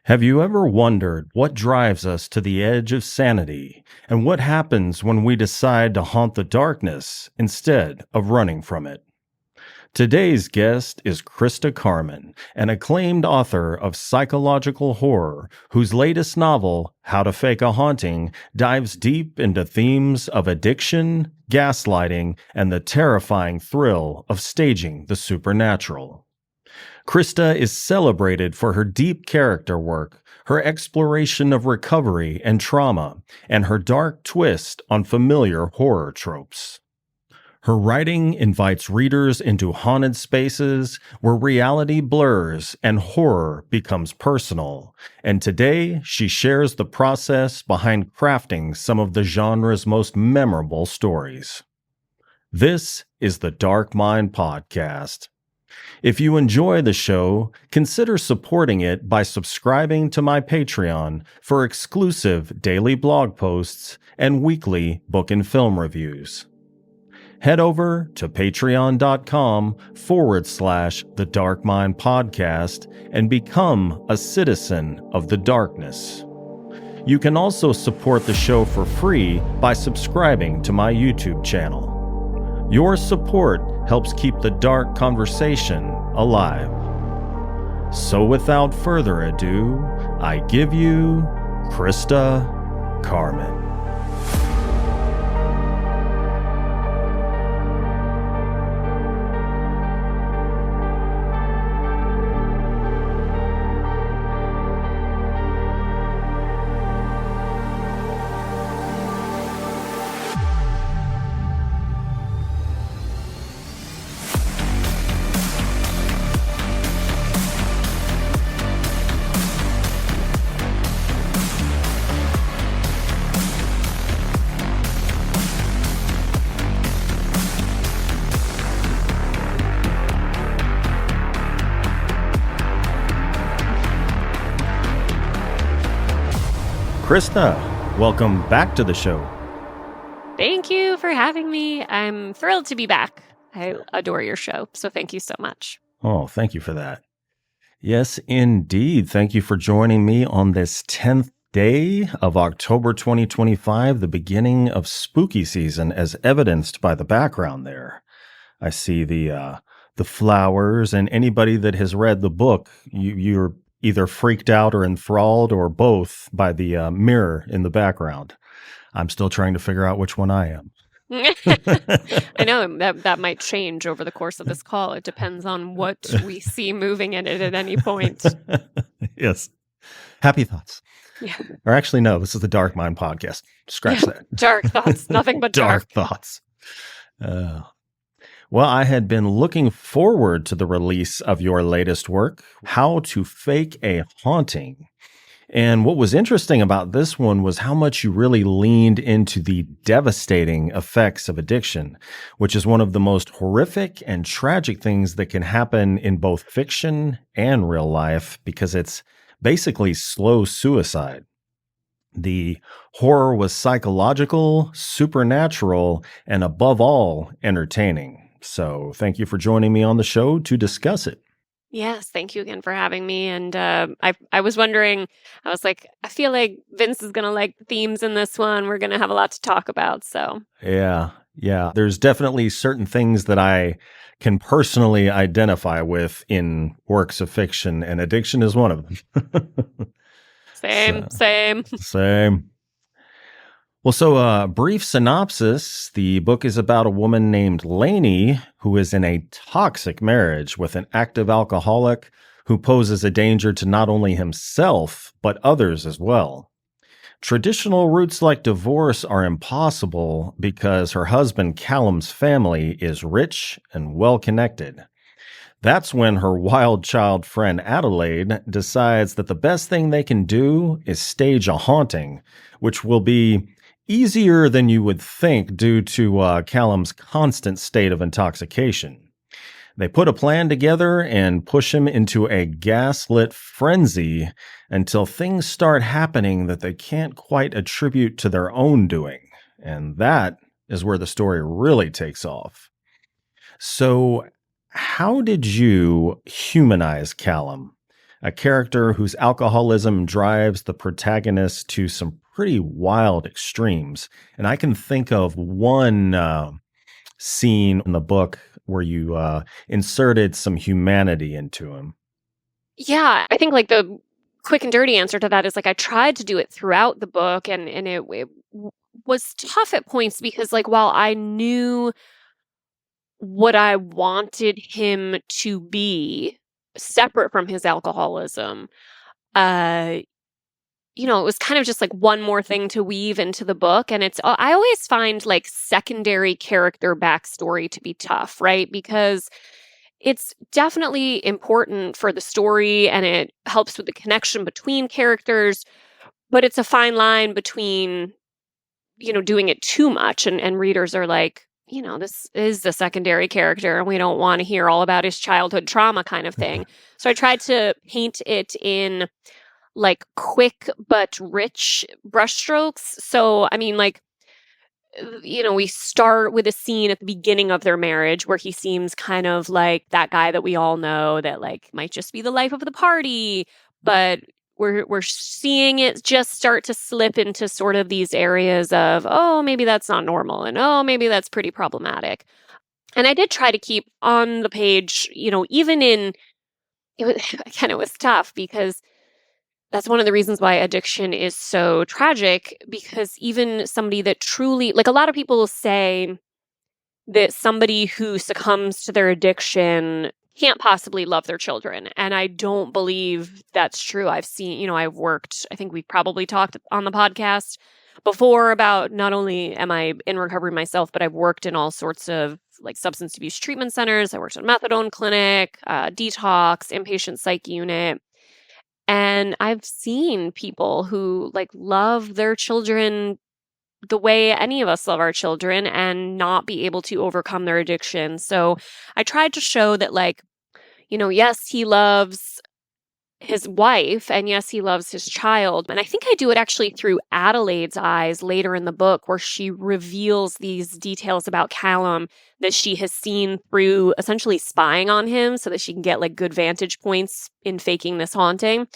Have you ever wondered what drives us to the edge of sanity and what happens when we decide to haunt the darkness instead of running from it? Today's guest is Christa Carmen, an acclaimed author of psychological horror whose latest novel, How to Fake a Haunting, dives deep into themes of addiction, gaslighting, and the terrifying thrill of staging the supernatural. Christa is celebrated for her deep character work, her exploration of recovery and trauma, and her dark twist on familiar horror tropes. Her writing invites readers into haunted spaces where reality blurs and horror becomes personal. And today, she shares the process behind crafting some of the genre's most memorable stories. This is the Dark Mind Podcast. If you enjoy the show, consider supporting it by subscribing to my Patreon for exclusive daily blog posts and weekly book and film reviews. Head over to patreon.com/The Dark Mind Podcast and become a citizen of the darkness. You can also support the show for free by subscribing to my YouTube channel. Your support helps keep the dark conversation alive. So without further ado, I give you Christa Carmen. Christa, welcome back to the show. Thank you for having me. I'm thrilled to be back. I adore your show, so thank you so much. Oh, thank you for that. Yes, indeed. Thank you for joining me on this 10th day of October 2025, the beginning of spooky season, as evidenced by the background there. I see the flowers, and anybody that has read the book, you're either freaked out or enthralled or both by the mirror in the background. I'm still trying to figure out which one I am. I know that might change over the course of this call. It depends on what we see moving in it at any point. Yes. Happy thoughts. Yeah. Or actually, no, this is the Dark Mind Podcast. Scratch that. Dark thoughts. Nothing but dark thoughts. Well, I had been looking forward to the release of your latest work, How to Fake a Haunting. And what was interesting about this one was how much you really leaned into the devastating effects of addiction, which is one of the most horrific and tragic things that can happen in both fiction and real life because it's basically slow suicide. The horror was psychological, supernatural, and above all, entertaining. So thank you for joining me on the show to discuss it. Yes, thank you again for having me. And I was wondering, I was like, I feel like Vince is going to like the themes in this one. We're going to have a lot to talk about. So yeah. There's definitely certain things that I can personally identify with in works of fiction, and addiction is one of them. Same. Well, so a brief synopsis. The book is about a woman named Lainey who is in a toxic marriage with an active alcoholic who poses a danger to not only himself, but others as well. Traditional routes like divorce are impossible because her husband Callum's family is rich and well-connected. That's when her wild child friend Adelaide decides that the best thing they can do is stage a haunting, which will be easier than you would think due to Callum's constant state of intoxication. They put a plan together and push him into a gaslit frenzy until things start happening that they can't quite attribute to their own doing. And that is where the story really takes off. So how did you humanize Callum? a character whose alcoholism drives the protagonist to some pretty wild extremes. And I can think of one scene in the book where you inserted some humanity into him. Yeah, I think like the quick and dirty answer to that is like I tried to do it throughout the book, and was tough at points because like while I knew what I wanted him to be separate from his alcoholism, uh it was kind of just like one more thing to weave into the book. And I always find like secondary character backstory to be tough, right? Because it's definitely important for the story and it helps with the connection between characters, but it's a fine line between, doing it too much and readers are like, this is the secondary character and we don't want to hear all about his childhood trauma kind of thing. So I tried to paint it in like quick but rich brushstrokes. So, I mean, like, we start with a scene at the beginning of their marriage where he seems kind of like that guy that we all know that like might just be the life of the party, but we're seeing it just start to slip into sort of these areas of, oh, maybe that's not normal, and oh, maybe that's pretty problematic. And I did try to keep on the page, even in it was, again, it was tough because that's one of the reasons why addiction is so tragic, because even somebody that truly, like a lot of people say that somebody who succumbs to their addiction can't possibly love their children. And I don't believe that's true. I've seen, I've worked, I think we've probably talked on the podcast before about not only am I in recovery myself, but I've worked in all sorts of like substance abuse treatment centers. I worked at a methadone clinic, detox, inpatient psych unit. And I've seen people who like love their children the way any of us love our children and not be able to overcome their addiction. So I tried to show that like, yes, he loves his wife and yes, he loves his child. And I think I do it actually through Adelaide's eyes later in the book where she reveals these details about Callum that she has seen through essentially spying on him so that she can get like good vantage points in faking this haunting,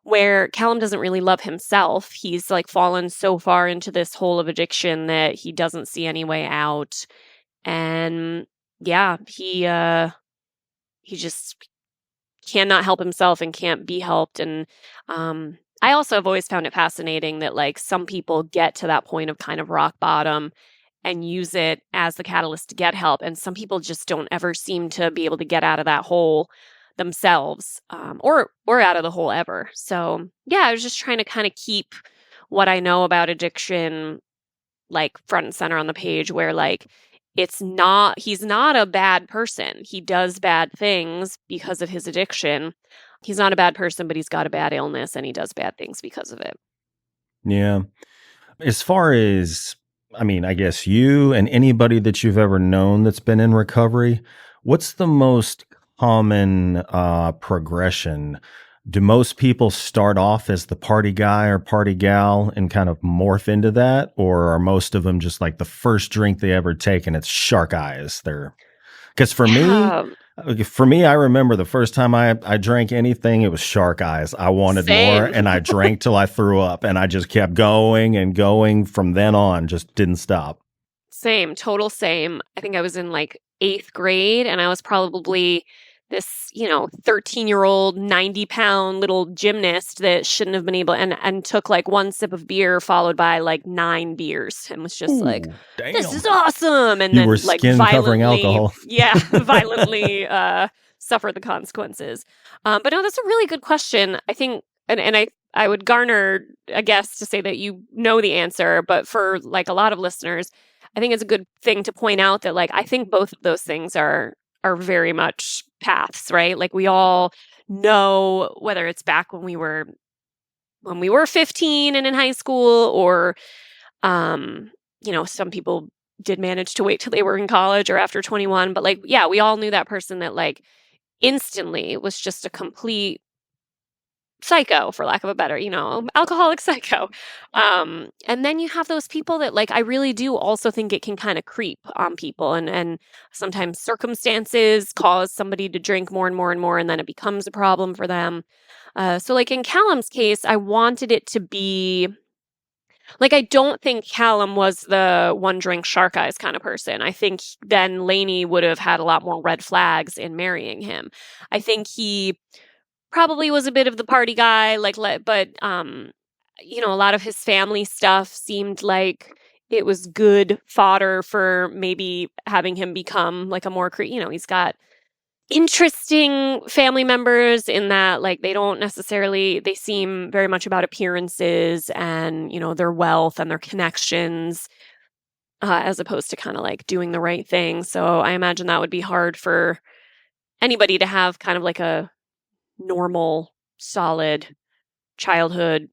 where Callum doesn't really love himself. He's like fallen so far into this hole of addiction that he doesn't see any way out. And yeah, he just cannot help himself and can't be helped. And I also have always found it fascinating that like some people get to that point of kind of rock bottom and use it as the catalyst to get help. And some people just don't ever seem to be able to get out of that hole themselves, or out of the hole ever. So yeah, I was just trying to kind of keep what I know about addiction like front and center on the page where like he's not a bad person. He does bad things because of his addiction. He's not a bad person, but he's got a bad illness and he does bad things because of it. Yeah. As far as, I mean, I guess you and anybody that you've ever known that's been in recovery, what's the most common progression? Do most people start off as the party guy or party gal and kind of morph into that? Or are most of them just like the first drink they ever take and it's shark eyes? Because for me, I remember the first time I drank anything, it was shark eyes. I wanted more and I drank till I threw up and I just kept going and going from then on, just didn't stop. Same, total same. I think I was in like 8th grade and I was probably this, 13-year-old, 90-pound little gymnast that shouldn't have been able and took like one sip of beer followed by like 9 beers and was just like, damn. This is awesome. And you then were like skin covering alcohol. Yeah, violently suffer the consequences. But no, that's a really good question. I think, and I would garner a guess to say that you know the answer, but for like a lot of listeners, I think it's a good thing to point out that like I think both of those things are very much paths, right? Like we all know whether it's back when we were 15 and in high school or some people did manage to wait till they were in college or after 21, but like yeah, we all knew that person that like instantly was just a complete psycho, for lack of a better, alcoholic psycho. And then you have those people that like, I really do also think it can kind of creep on people, and sometimes circumstances cause somebody to drink more and more and more, and then it becomes a problem for them. So like in Callum's case, I wanted it to be like, I don't think Callum was the one drink shark eyes kind of person. I think then Lainey would have had a lot more red flags in marrying him. I think he probably was a bit of the party guy, but a lot of his family stuff seemed like it was good fodder for maybe having him become like a more, he's got interesting family members in that like they seem very much about appearances and their wealth and their connections, as opposed to kind of like doing the right thing. So I imagine that would be hard for anybody to have kind of like a normal, solid childhood,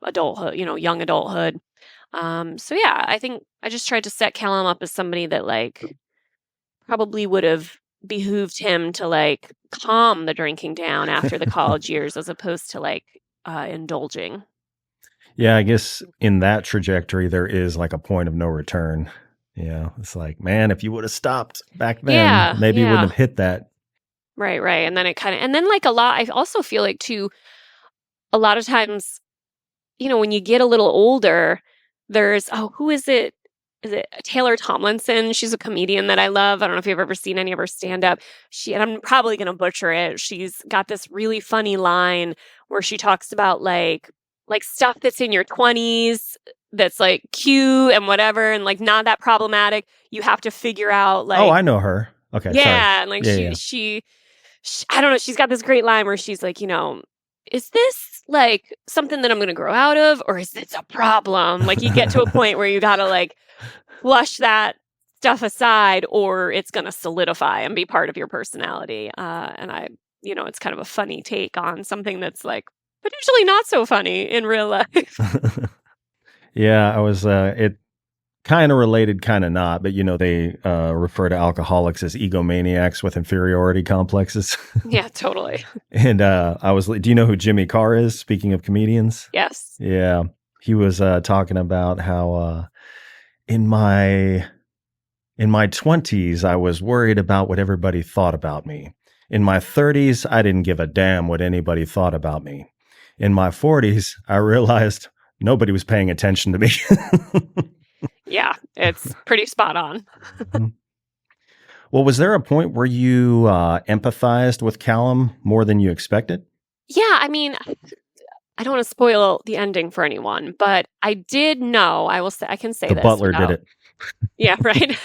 adulthood, young adulthood. So yeah, I think I just tried to set Callum up as somebody that like probably would have behooved him to like calm the drinking down after the college years, as opposed to like indulging. Yeah, I guess in that trajectory, there is like a point of no return. Yeah, it's like, man, if you would have stopped back then, Yeah, maybe you yeah. wouldn't have hit that. Right. And then and then like a lot, I also feel like too, a lot of times, when you get a little older, there's, who is it? Is it Taylor Tomlinson? She's a comedian that I love. I don't know if you've ever seen any of her stand up. And I'm probably going to butcher it. She's got this really funny line where she talks about like stuff that's in your 20s that's like cute and whatever and like not that problematic. You have to figure out Oh, like, I know her. Okay, sorry. yeah, and like Yeah. she I don't know, she's got this great line where she's like, is this like something that I'm going to grow out of, or is this a problem? Like you get to a point where you got to like flush that stuff aside, or it's going to solidify and be part of your personality. It's kind of a funny take on something that's like potentially not so funny in real life. Yeah, I was, it kind of related, kind of not, but they refer to alcoholics as egomaniacs with inferiority complexes. Yeah, totally. And do you know who Jimmy Carr is? Speaking of comedians? Yes. Yeah. He was talking about how in my 20s, I was worried about what everybody thought about me. In my 30s, I didn't give a damn what anybody thought about me. In my 40s, I realized nobody was paying attention to me. Yeah, it's pretty spot on. Well, was there a point where you empathized with Callum more than you expected? Yeah, I mean, I don't want to spoil the ending for anyone, but I did know, I will say, I can say The this. butler did it. Yeah, right.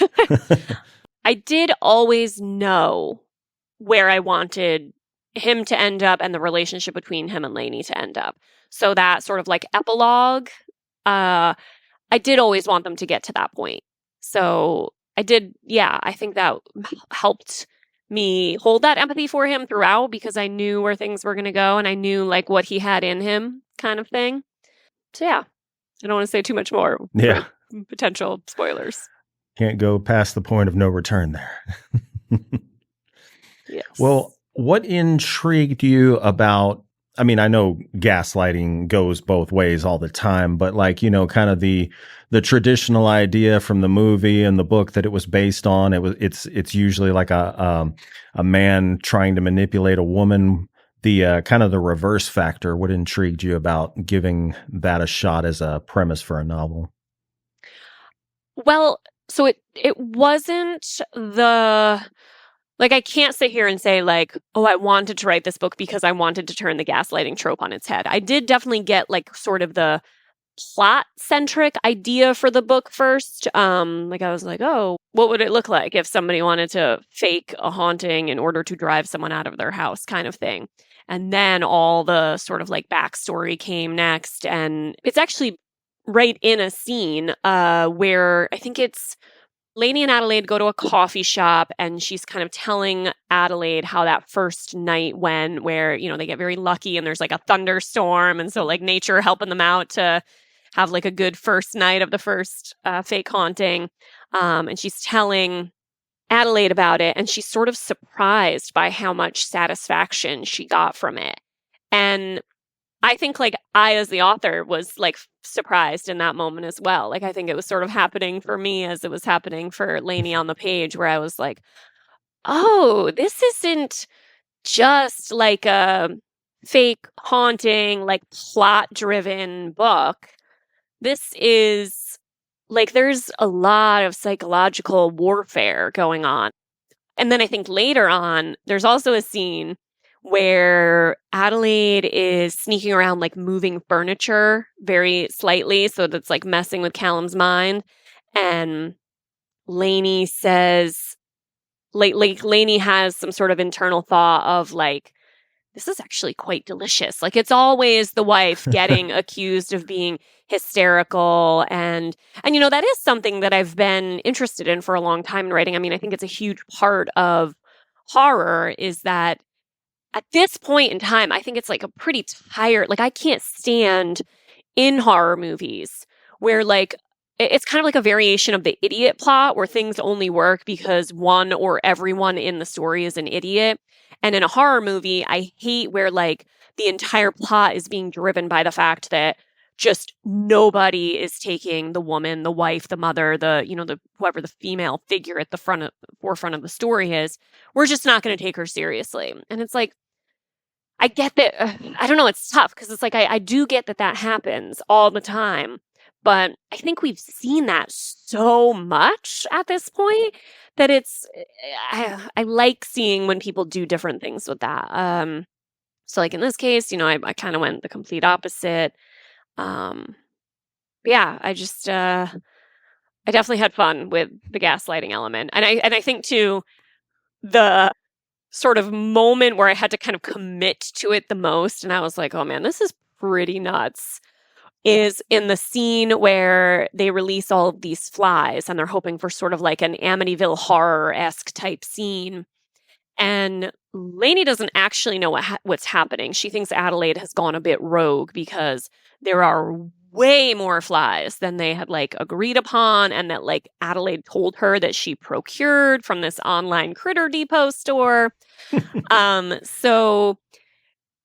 I did always know where I wanted him to end up and the relationship between him and Lainey to end up. So that sort of like epilogue, I did always want them to get to that point. So I did, yeah, I think that helped me hold that empathy for him throughout because I knew where things were going to go and I knew like what he had in him kind of thing. So yeah, I don't want to say too much more Yeah. for potential spoilers. Can't go past the point of no return there. Yes. Well, what intrigued you about, I mean, I know gaslighting goes both ways all the time, but like, kind of the traditional idea from the movie and the book that it was based on, it's usually like a man trying to manipulate a woman. The kind of the reverse factor. What intrigued you about giving that a shot as a premise for a novel? Well, so it wasn't the like I can't sit here and say like, oh, I wanted to write this book because I wanted to turn the gaslighting trope on its head. I did definitely get like sort of the plot centric idea for the book first. Like I was like, oh, what would it look like if somebody wanted to fake a haunting in order to drive someone out of their house kind of thing. And then all the sort of like backstory came next. And it's actually right in a scene where I think it's Lainey and Adelaide go to a coffee shop and she's kind of telling Adelaide how that first night went where, they get very lucky and there's like a thunderstorm. And so like nature helping them out to have like a good first night of the first fake haunting. And she's telling Adelaide about it and she's sort of surprised by how much satisfaction she got from it. And I think like I, as the author, was like surprised in that moment as well. Like I think it was sort of happening for me as it was happening for Lainey on the page, where I was like, oh, this isn't just like a fake haunting, like plot driven book. This is like there's a lot of psychological warfare going on. And then I think later on, there's also a scene where Adelaide is sneaking around, like moving furniture very slightly. So that's like messing with Callum's mind. And Lainey says, like Lainey has some sort of internal thought of like, this is actually quite delicious. Like it's always the wife getting accused of being hysterical and you know that is something that I've been interested in for a long time in writing. I mean, I think it's a huge part of horror is that at this point in time, I think it's like a pretty tired, like I can't stand in horror movies where like it's kind of like a variation of the idiot plot where things only work because one or everyone in the story is an idiot. And in a horror movie, I hate where like the entire plot is being driven by the fact that just nobody is taking the woman, the wife, the mother, the whoever the female figure at the forefront of the story is. We're just not going to take her seriously. And it's like, I get that. I don't know. It's tough because it's like I do get that happens all the time. But I think we've seen that so much at this point that I like seeing when people do different things with that. So like in this case, I kind of went the complete opposite. Yeah, I definitely had fun with the gaslighting element. And I think too, the sort of moment where I had to kind of commit to it the most, and I was like, oh man, this is pretty nuts, is in the scene where they release all of these flies and they're hoping for sort of like an Amityville horror-esque type scene. And Lainey doesn't actually know what's happening. She thinks Adelaide has gone a bit rogue because there are way more flies than they had like agreed upon, and that like Adelaide told her that she procured from this online Critter Depot store. So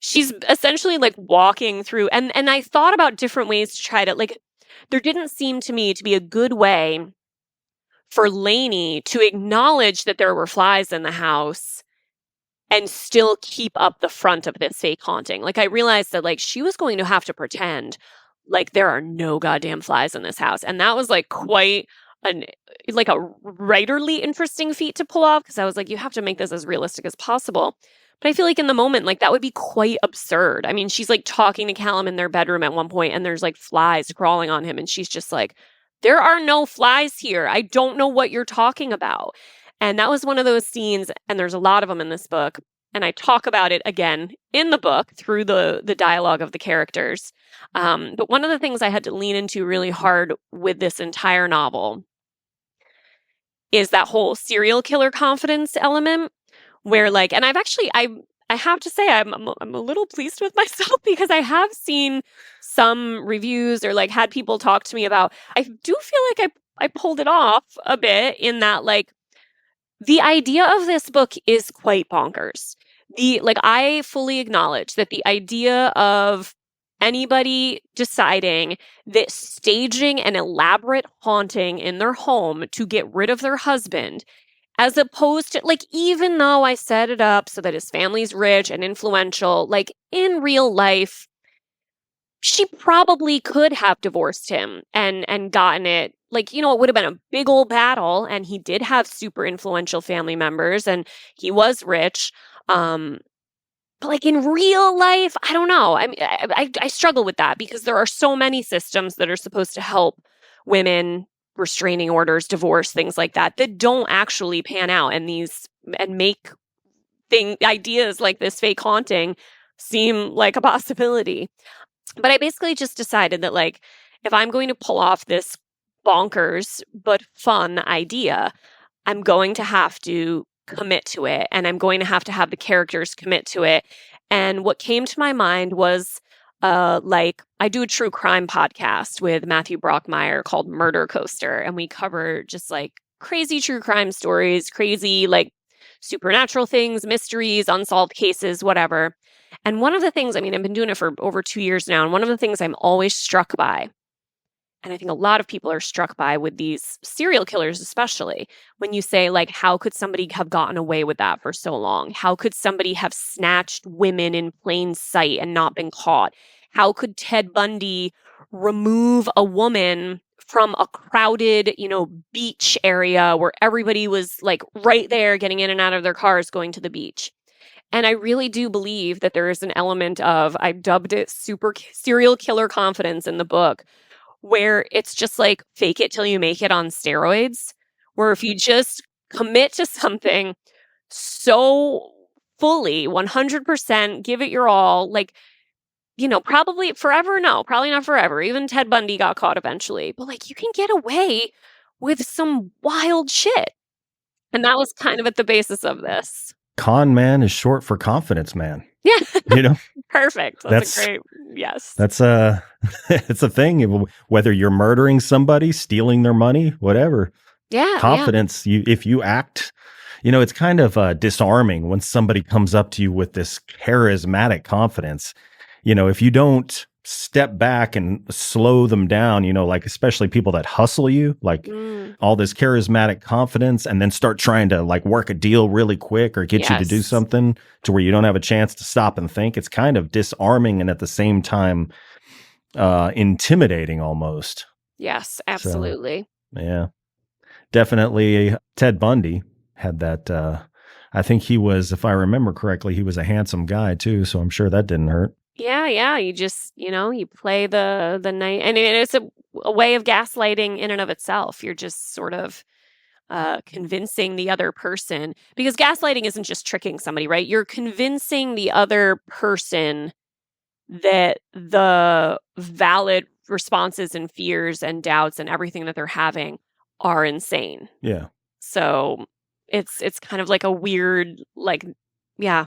she's essentially like walking through, and I thought about different ways to try to like, there didn't seem to me to be a good way for Lainey to acknowledge that there were flies in the house and still keep up the front of this fake haunting. Like I realized that like she was going to have to pretend like there are no goddamn flies in this house. And that was like quite a writerly interesting feat to pull off, because I was like, you have to make this as realistic as possible. But I feel like in the moment, like that would be quite absurd. I mean, she's like talking to Callum in their bedroom at one point and there's like flies crawling on him. And she's just like, there are no flies here. I don't know what you're talking about. And that was one of those scenes, and there's a lot of them in this book. And I talk about it again in the book through the dialogue of the characters. But one of the things I had to lean into really hard with this entire novel is that whole serial killer confidence element where like, and I have to say I'm a little pleased with myself because I have seen some reviews or like had people talk to me about, I do feel like I pulled it off a bit in that like, the idea of this book is quite bonkers. I fully acknowledge that the idea of anybody deciding that staging an elaborate haunting in their home to get rid of their husband, as opposed to like, even though I set it up so that his family's rich and influential, like in real life, she probably could have divorced him and gotten it. Like, it would have been a big old battle, and he did have super influential family members and he was rich. But like in real life, I don't know. I mean, I struggle with that because there are so many systems that are supposed to help women, restraining orders, divorce, things like that don't actually pan out, and make ideas like this fake haunting seem like a possibility. But I basically just decided that like, if I'm going to pull off this bonkers but fun idea, I'm going to have to commit to it, and I'm going to have the characters commit to it. And what came to my mind was like, I do a true crime podcast with Matthew Brockmeyer called Murder Coaster, and we cover just like crazy true crime stories, crazy like supernatural things, mysteries, unsolved cases, whatever. And one of the things, I mean, I've been doing it for over 2 years now, and one of the things I'm always struck by, and I think a lot of people are struck by with these serial killers, especially when you say, like, how could somebody have gotten away with that for so long? How could somebody have snatched women in plain sight and not been caught? How could Ted Bundy remove a woman from a crowded, beach area where everybody was like right there getting in and out of their cars going to the beach? And I really do believe that there is an element of, I dubbed it super serial killer confidence in the book, where it's just like fake it till you make it on steroids, where if you just commit to something so fully, 100%, give it your all, like, probably forever, no, probably not forever. Even Ted Bundy got caught eventually, but like you can get away with some wild shit. And that was kind of at the basis of this. Con man is short for confidence man. Yeah. You know? Perfect. That's a great, yes. That's it's a thing. Whether you're murdering somebody, stealing their money, whatever. Yeah. Confidence, if you act, it's kind of disarming when somebody comes up to you with this charismatic confidence. If you don't step back and slow them down, like especially people that hustle you, like all this charismatic confidence, and then start trying to like work a deal really quick or get you to do something to where you don't have a chance to stop and think. It's kind of disarming and at the same time intimidating almost. Yes, absolutely. So, yeah, definitely. Ted Bundy had that. I think he was, if I remember correctly, he was a handsome guy too. So I'm sure that didn't hurt. Yeah. You just, you play the night, and it's a way of gaslighting in and of itself. You're just sort of convincing the other person, because gaslighting isn't just tricking somebody, right? You're convincing the other person that the valid responses and fears and doubts and everything that they're having are insane. Yeah. So it's kind of like a weird, like, yeah.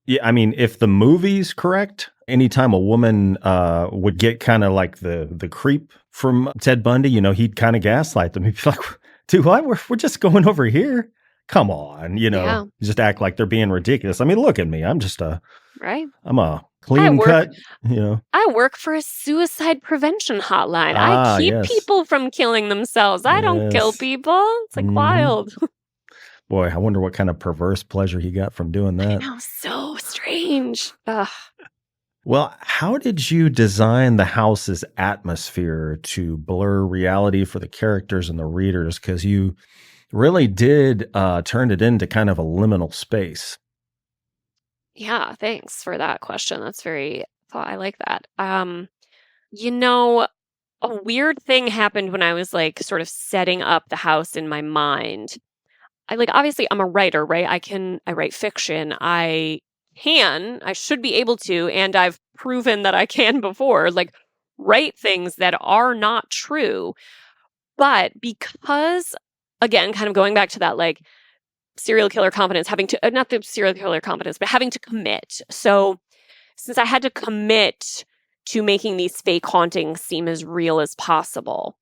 Yeah, I mean, if the movie's correct, anytime a woman would get kind of like the creep from Ted Bundy, he'd kind of gaslight them. He'd be like, dude, what? We're just going over here. Come on, just act like they're being ridiculous. I mean, look at me. I'm just I'm a clean cut, I work for a suicide prevention hotline. I keep people from killing themselves. I don't kill people. It's like wild. Boy, I wonder what kind of perverse pleasure he got from doing that. I know, so strange. Ugh. Well, how did you design the house's atmosphere to blur reality for the characters and the readers? Because you really did turn it into kind of a liminal space. Yeah, thanks for that question. That's I like that. A weird thing happened when I was like sort of setting up the house in my mind. Obviously I'm a writer, right? I write fiction. I should be able to, and I've proven that I can before, like write things that are not true. But because, again, kind of going back to that, like serial killer confidence, having to, not the serial killer confidence, but having to commit. So since I had to commit to making these fake hauntings seem as real as possible,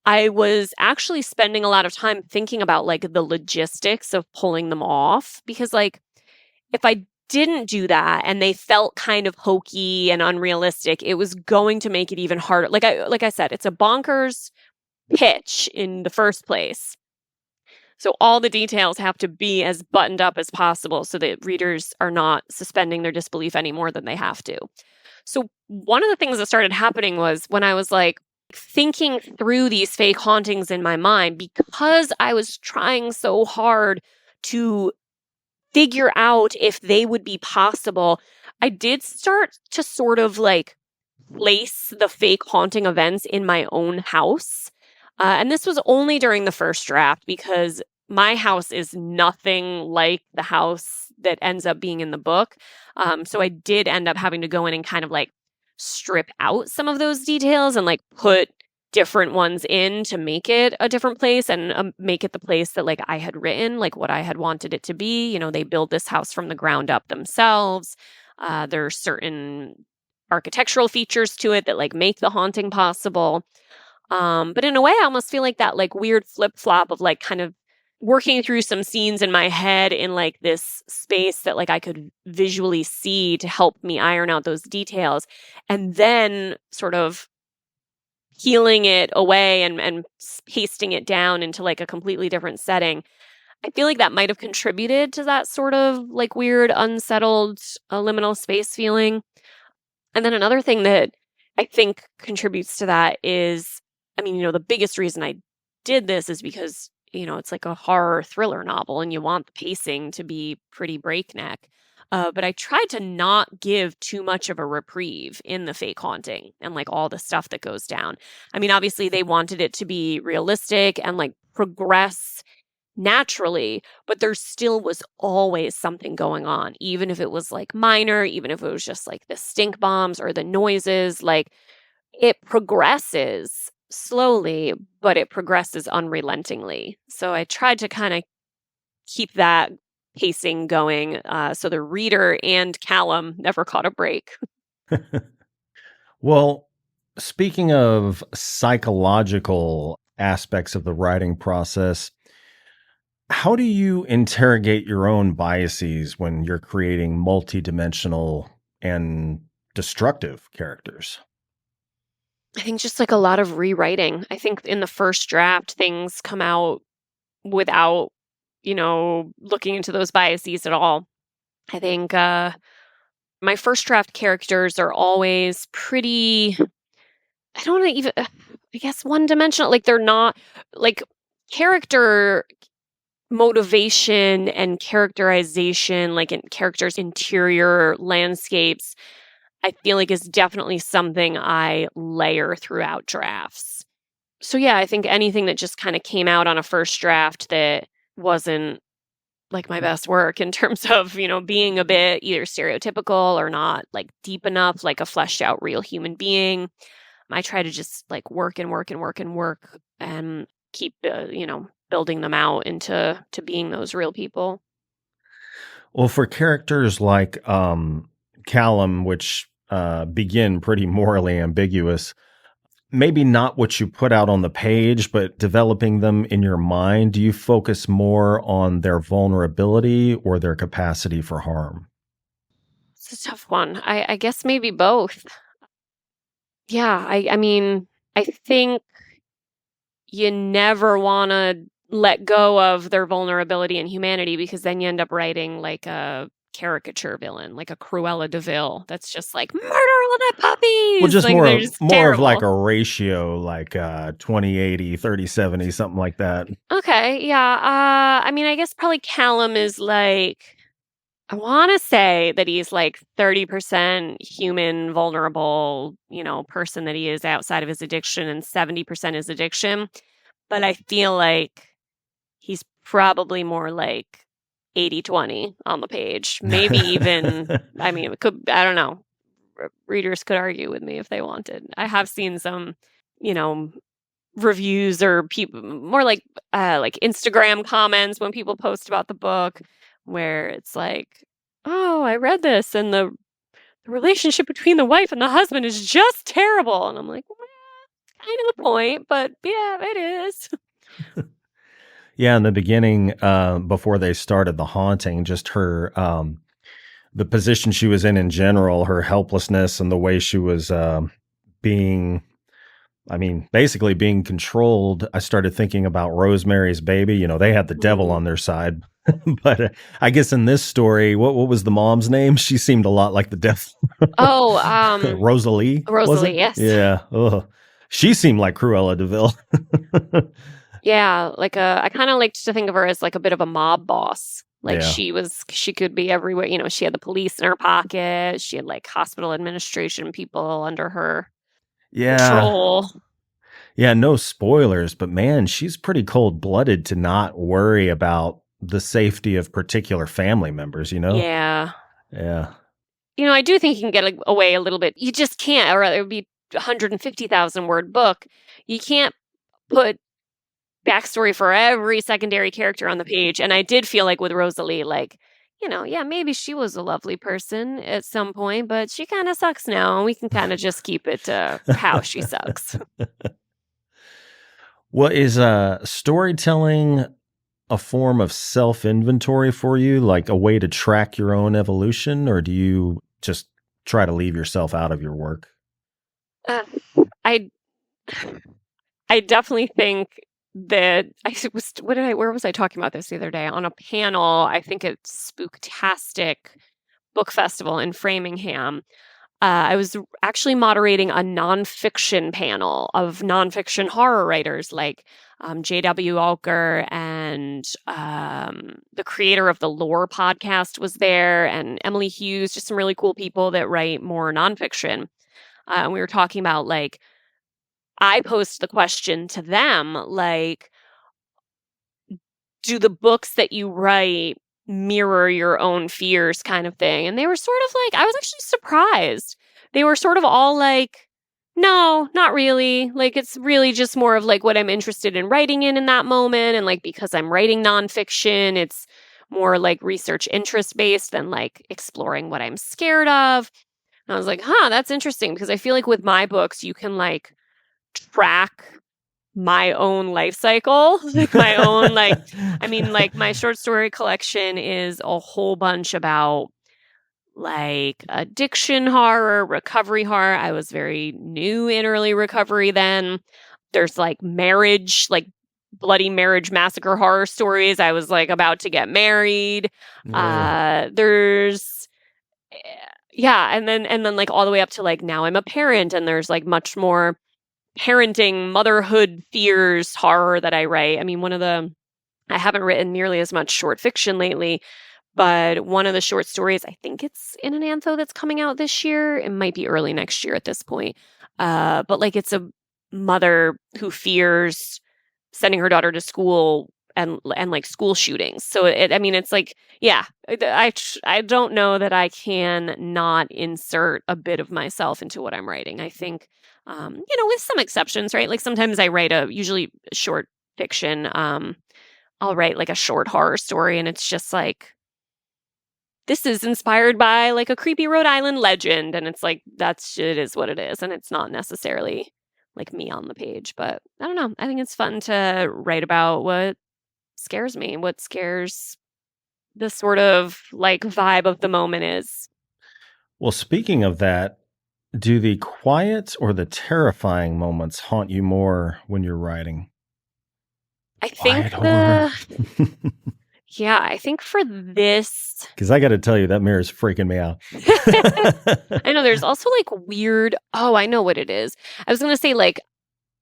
I was actually spending a lot of time thinking about like the logistics of pulling them off, because like if I didn't do that and they felt kind of hokey and unrealistic, it was going to make it even harder. Like I said, it's a bonkers pitch in the first place. So all the details have to be as buttoned up as possible so that readers are not suspending their disbelief any more than they have to. So one of the things that started happening was when I was like thinking through these fake hauntings in my mind, because I was trying so hard to figure out if they would be possible, I did start to sort of like place the fake haunting events in my own house. And this was only during the first draft, because my house is nothing like the house that ends up being in the book. So I did end up having to go in and kind of like strip out some of those details and like put different ones in to make it a different place and make it the place that like I had written, like what I had wanted it to be. They build this house from the ground up themselves. There are certain architectural features to it that like make the haunting possible. But in a way, I almost feel like that like weird flip-flop of like kind of working through some scenes in my head in like this space that like I could visually see to help me iron out those details, and then sort of peeling it away and pasting it down into like a completely different setting. I feel like that might have contributed to that sort of like weird, unsettled, liminal space feeling. And then another thing that I think contributes to that is, I mean, the biggest reason I did this is because, it's like a horror thriller novel and you want the pacing to be pretty breakneck. But I tried to not give too much of a reprieve in the fake haunting and like all the stuff that goes down. I mean, obviously they wanted it to be realistic and like progress naturally, but there still was always something going on, even if it was like minor, even if it was just like the stink bombs or the noises, like it progresses slowly, but it progresses unrelentingly. So I tried to kind of keep that pacing going, so the reader and Callum never caught a break. Well, speaking of psychological aspects of the writing process, how do you interrogate your own biases when you're creating multidimensional and destructive characters? I think just like a lot of rewriting. I think in the first draft, things come out without, looking into those biases at all. I think my first draft characters are always pretty, I don't know, even, I guess, one dimensional. Like they're not like character motivation and characterization, like in characters' interior landscapes, I feel like is definitely something I layer throughout drafts. So yeah, I think anything that just kind of came out on a first draft that wasn't like my best work in terms of, being a bit either stereotypical or not like deep enough, like a fleshed out real human being, I try to just like work and work and work and work and keep, building them out into being those real people. Well, for characters like Callum, which begin pretty morally ambiguous, maybe not what you put out on the page, but developing them in your mind, do you focus more on their vulnerability or their capacity for harm? It's a tough one. I guess maybe both. Yeah, I mean, I think you never want to let go of their vulnerability and humanity because then you end up writing like a caricature villain, like a Cruella de Vil. That's just like murder all the puppies. Well, just like they're just more of like terrible. a ratio, like 20/80, 30/70, something like that. Okay, yeah. I mean, I guess probably Callum is like, I want to say that he's like 30% human, vulnerable, person that he is outside of his addiction, and 70% his addiction. But I feel like he's probably more like 80/20 on the page. Maybe even, I mean, it could, I don't know. Readers could argue with me if they wanted. I have seen some, you know, reviews or people more like Instagram comments when people post about the book where it's like, "Oh, I read this and the relationship between the wife and the husband is just terrible." And I'm like, well, kind of the point, but yeah, it is. Yeah, in the beginning, before they started the haunting, just her, the position she was in general, her helplessness and the way she was being, I mean, basically being controlled. I started thinking about Rosemary's Baby. You know, they had the devil on their side. But I guess in this story, what was the mom's name? She seemed a lot like the devil. Oh, Rosalie, was Rosalie, it? yes. Yeah. Ugh. She seemed like Cruella de Vil. Yeah, like I kind of liked to think of her as like a bit of a mob boss. Like Yeah. she could be everywhere. She had the police in her pocket. She had like hospital administration people under her Yeah. control. Yeah, no spoilers, but man, she's pretty cold-blooded to not worry about the safety of particular family members, you know? Yeah. Yeah. I do think you can get away a little bit. You just can't, or it would be 150,000 word book. You can't put backstory for every secondary character on the page. And I did feel like with Rosalie, like, yeah, maybe she was a lovely person at some point, but she kind of sucks now. And we can kind of just keep it to how she sucks. Well, is storytelling a form of self-inventory for you, like a way to track your own evolution, or do you just try to leave yourself out of your work? Uh, I I definitely think that I was where was I talking about this the other day on a panel? I think it's Spooktastic Book Festival in Framingham. I was actually moderating a nonfiction panel of nonfiction horror writers like J.W. Alker and the creator of the Lore podcast was there, and Emily Hughes, just some really cool people that write more nonfiction. And we were talking about like, I posed the question to them, like, do the books that you write mirror your own fears kind of thing? And they were sort of like, I was actually surprised. They were sort of all like, no, not really. Like, it's really just more of like what I'm interested in writing in that moment. And like, because I'm writing nonfiction, it's more like research interest based than like exploring what I'm scared of. And I was like, huh, that's interesting, because I feel like with my books, you can like track my own life cycle, like my own, like, I mean, like my short story collection is a whole bunch about like addiction horror, recovery horror. I was very new in early recovery then. There's like marriage, like bloody marriage massacre horror stories. I was like about to get married. There's yeah, and then like all the way up to like now I'm a parent, and there's like much more parenting, motherhood fears horror that I write. I mean, I haven't written nearly as much short fiction lately, but one of the short stories, I think it's in an antho that's coming out this year. It might be early next year at this point. But like it's a mother who fears sending her daughter to school and like school shootings. So I mean, it's like, yeah, I don't know that I can not insert a bit of myself into what I'm writing. I think, with some exceptions, right? Like sometimes I write usually short fiction. I'll write like a short horror story, and it's just like, this is inspired by like a creepy Rhode Island legend, and it's like, it is what it is, and it's not necessarily like me on the page. But I don't know. I think it's fun to write about what scares me, what scares the sort of like vibe of the moment is. Well, speaking of that, do the quiet or the terrifying moments haunt you more when you're writing? I think Quiet horror. Yeah, I think for this, because I got to tell you, that mirror is freaking me out. I know there's also like weird, oh, I know what it is. I was going to say like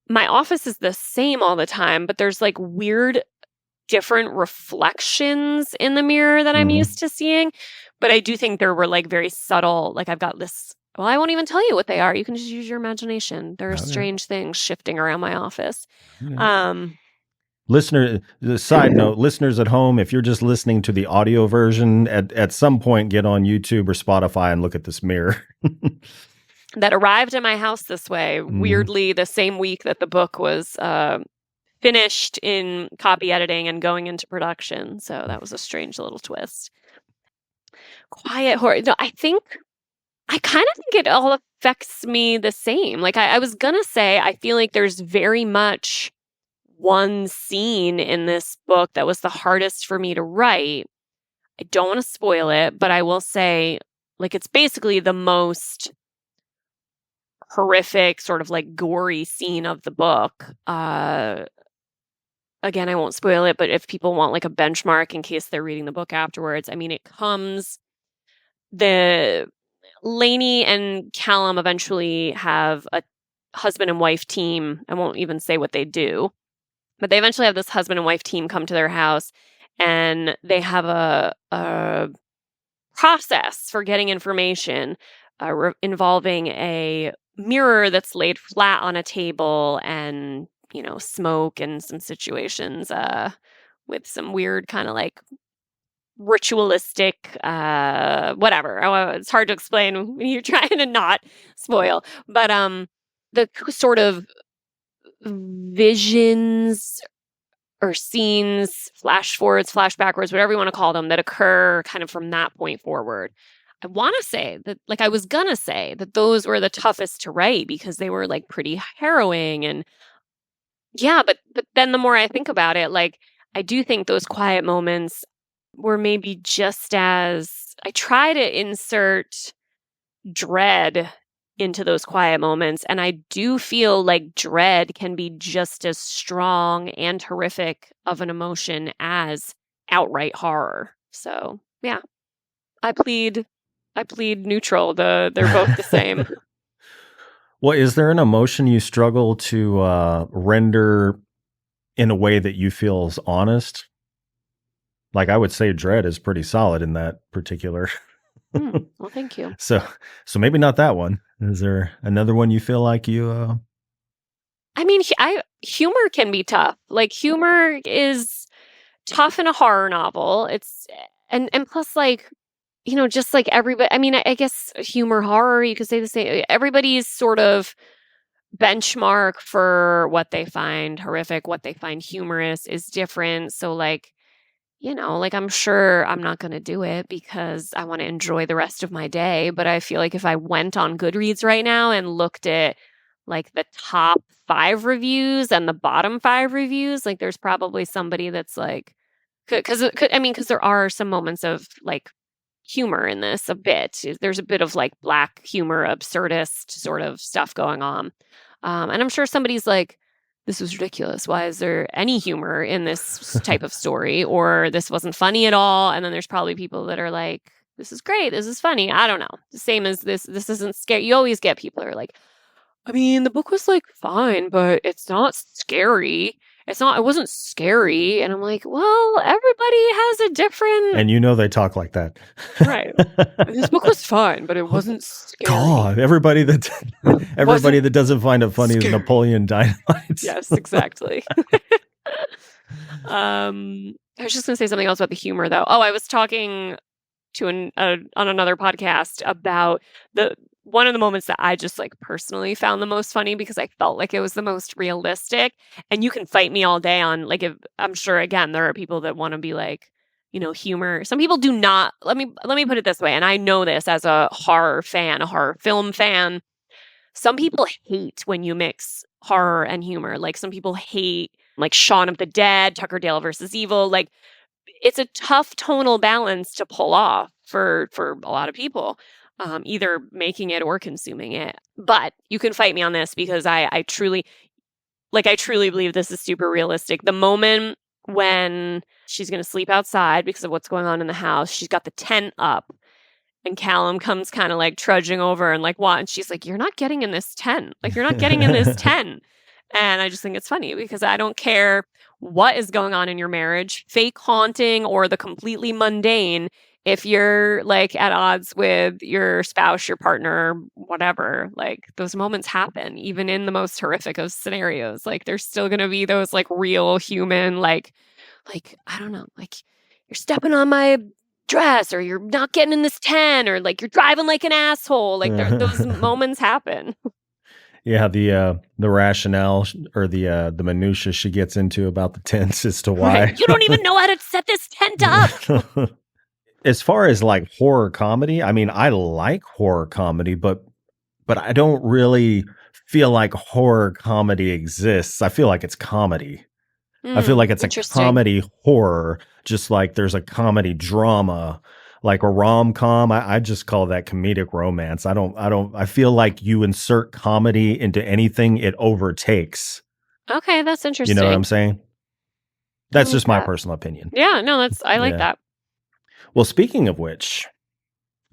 my office is the same all the time, but there's like weird different reflections in the mirror that I'm used to seeing. But I do think there were like very subtle, like I've got this, well, I won't even tell you what they are. You can just use your imagination. There are strange things shifting around my office. Listener, the side note, listeners at home, if you're just listening to the audio version, at some point get on YouTube or Spotify and look at this mirror. That arrived at my house this way, weirdly, the same week that the book was finished in copy editing and going into production. So that was a strange little twist. Quiet horror. No, I kind of think it all affects me the same. Like I was going to say, I feel like there's very much one scene in this book that was the hardest for me to write. I don't want to spoil it, but I will say, like, it's basically the most horrific, sort of like gory scene of the book. Again, I won't spoil it, but if people want like a benchmark in case they're reading the book afterwards, I mean, the Lainey and Callum eventually have a husband and wife team. I won't even say what they do, but they eventually have this husband and wife team come to their house, and they have a process for getting information involving a mirror that's laid flat on a table, and smoke and some situations with some weird kind of like ritualistic whatever. It's hard to explain when you're trying to not spoil, but the sort of visions or scenes, flash forwards, flash backwards, whatever you want to call them, that occur kind of from that point forward. I want to say that, like I was going to say that those were the toughest to write because they were like pretty harrowing. And yeah, but then the more I think about it, like I do think those quiet moments were maybe just as I try to insert dread into those quiet moments. And I do feel like dread can be just as strong and horrific of an emotion as outright horror. So yeah, I plead neutral. They're both the same. Well, is there an emotion you struggle to render in a way that you feel is honest? Like I would say dread is pretty solid in that particular. Well, thank you. So maybe not that one. Is there another one you feel like you I mean, humor can be tough. Like humor is tough in a horror novel. It's and plus like, just like everybody, I mean, I guess humor horror, you could say the same. Everybody's sort of benchmark for what they find horrific, what they find humorous is different. So like, like I'm sure I'm not going to do it because I want to enjoy the rest of my day. But I feel like if I went on Goodreads right now and looked at like the top 5 reviews and the bottom 5 reviews, like there's probably somebody that's like, because there are some moments of like humor in this a bit. There's a bit of like black humor, absurdist sort of stuff going on. And I'm sure somebody's like, this was ridiculous. Why is there any humor in this type of story? Or this wasn't funny at all. And then there's probably people that are like, this is great. This is funny. I don't know. The same as this isn't scary. You always get people who are like, I mean, the book was like fine, but it's not scary. It wasn't scary. And I'm like, well, everybody has a different. And they talk like that. Right. This book was fine, but it wasn't scary. God, everybody that doesn't find it funny is Napoleon Dynamite. Yes, exactly. I was just going to say something else about the humor, though. Oh, I was talking to on another podcast about one of the moments that I just like personally found the most funny because I felt like it was the most realistic. And you can fight me all day on like, if I'm sure again there are people that want to be like, humor. Some people do not. Let me put it this way, and I know this as a horror fan, a horror film fan. Some people hate when you mix horror and humor. Like some people hate like Shaun of the Dead, Tucker Dale versus Evil. Like it's a tough tonal balance to pull off for a lot of people. Either making it or consuming it. But you can fight me on this because I truly believe this is super realistic. The moment when she's going to sleep outside because of what's going on in the house, she's got the tent up and Callum comes kind of like trudging over and like what? And she's like, you're not getting in this tent. Like, you're not getting in this tent. And I just think it's funny because I don't care what is going on in your marriage, fake haunting or the completely mundane. If you're like at odds with your spouse, your partner, whatever, like those moments happen, even in the most horrific of scenarios. Like there's still going to be those like real human, like, I don't know, like you're stepping on my dress or you're not getting in this tent or like you're driving like an asshole. Like those moments happen. Yeah, the rationale or the minutia she gets into about the tents as to why. Right. You don't even know how to set this tent up. As far as like horror comedy, I mean, I like horror comedy, but I don't really feel like horror comedy exists. I feel like it's comedy. I feel like it's a comedy horror, just like there's a comedy drama, like a rom-com. I just call that comedic romance. I feel like you insert comedy into anything, it overtakes. Okay, that's interesting. You know what I'm saying? That's just my personal opinion. Yeah, no, I like that. Well, speaking of which,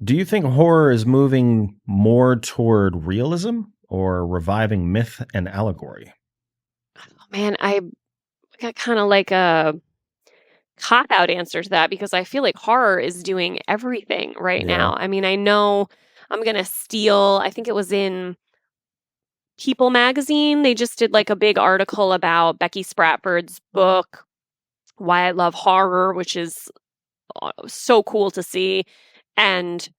do you think horror is moving more toward realism or reviving myth and allegory? Oh, man, I got kind of like a cop-out answer to that because I feel like horror is doing everything right now. I mean, I know I'm going to steal, I think it was in People magazine. They just did like a big article about Becky Spratford's book, Why I Love Horror, which is so cool to see. And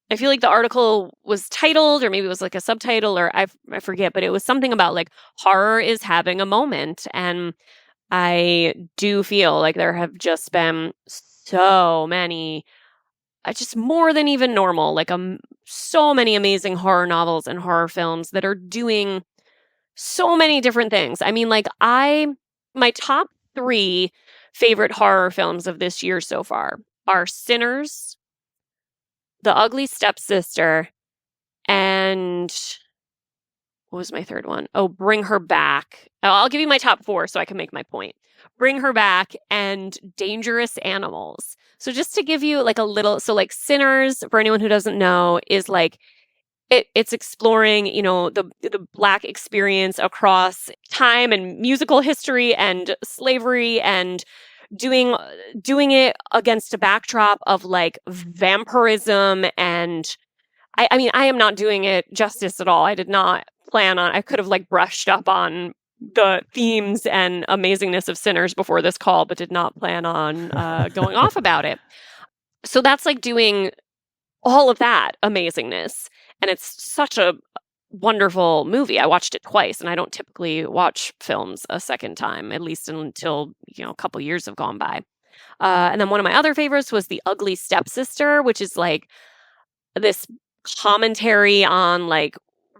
I feel like the article was titled, or maybe it was like a subtitle, or I forget, but it was something about like horror is having a moment. And I do feel like there have just been so many, just more than even normal, like so many amazing horror novels and horror films that are doing so many different things. I mean, like my top 3 favorite horror films of this year so far are Sinners, The Ugly Stepsister, and what was my third one? Oh, Bring Her Back. I'll give you my top 4 so I can make my point. Bring Her Back and Dangerous Animals. So just to give you like a little, so like Sinners, for anyone who doesn't know, is like it's exploring, the Black experience across time and musical history and slavery, and doing it against a backdrop of like vampirism. And I mean, I am not doing it justice at all. I did not plan on, I could have like brushed up on the themes and amazingness of Sinners before this call, but did not plan on going off about it. So that's like doing all of that amazingness. And it's such a wonderful movie. I watched it twice, and I don't typically watch films a second time, at least until, a couple years have gone by. And then one of my other favorites was The Ugly Stepsister, which is like this commentary on like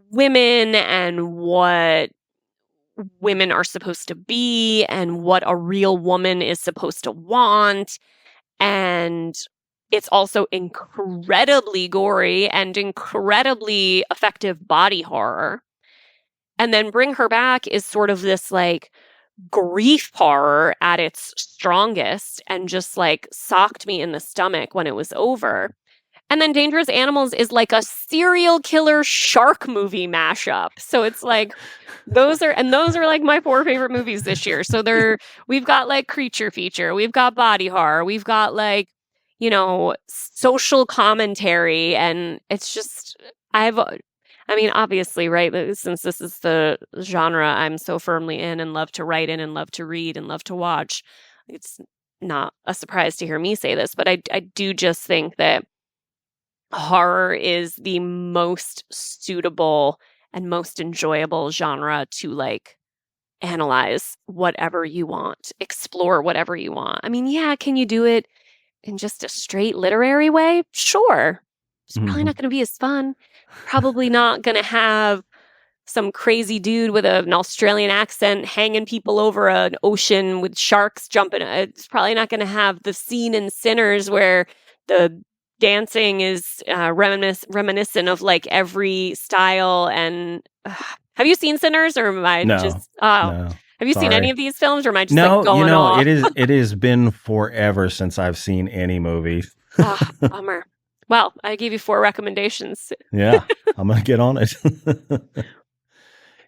women and what women are supposed to be and what a real woman is supposed to want. And it's also incredibly gory and incredibly effective body horror. And then Bring Her Back is sort of this like grief horror at its strongest, and just like socked me in the stomach when it was over. And then Dangerous Animals is like a serial killer shark movie mashup. So it's like those are like my 4 favorite movies this year. So we've got like creature feature, we've got body horror, we've got like, social commentary, and it's just obviously, right, since this is the genre I'm so firmly in and love to write in and love to read and love to watch, it's not a surprise to hear me say this, but I do just think that horror is the most suitable and most enjoyable genre to like analyze whatever you want, explore whatever you want. I mean, yeah, can you do it in just a straight literary way? Sure. It's probably not going to be as fun. Probably not going to have some crazy dude with an Australian accent hanging people over an ocean with sharks jumping. It's probably not going to have the scene in Sinners where the dancing is reminiscent of like every style. And have you seen Sinners, or am I No, just no. Have you seen Sorry. any of these films, or am I just like going off? it has been forever since I've seen any movie. Bummer. Well, I gave you 4 recommendations. Yeah, I'm gonna get on it.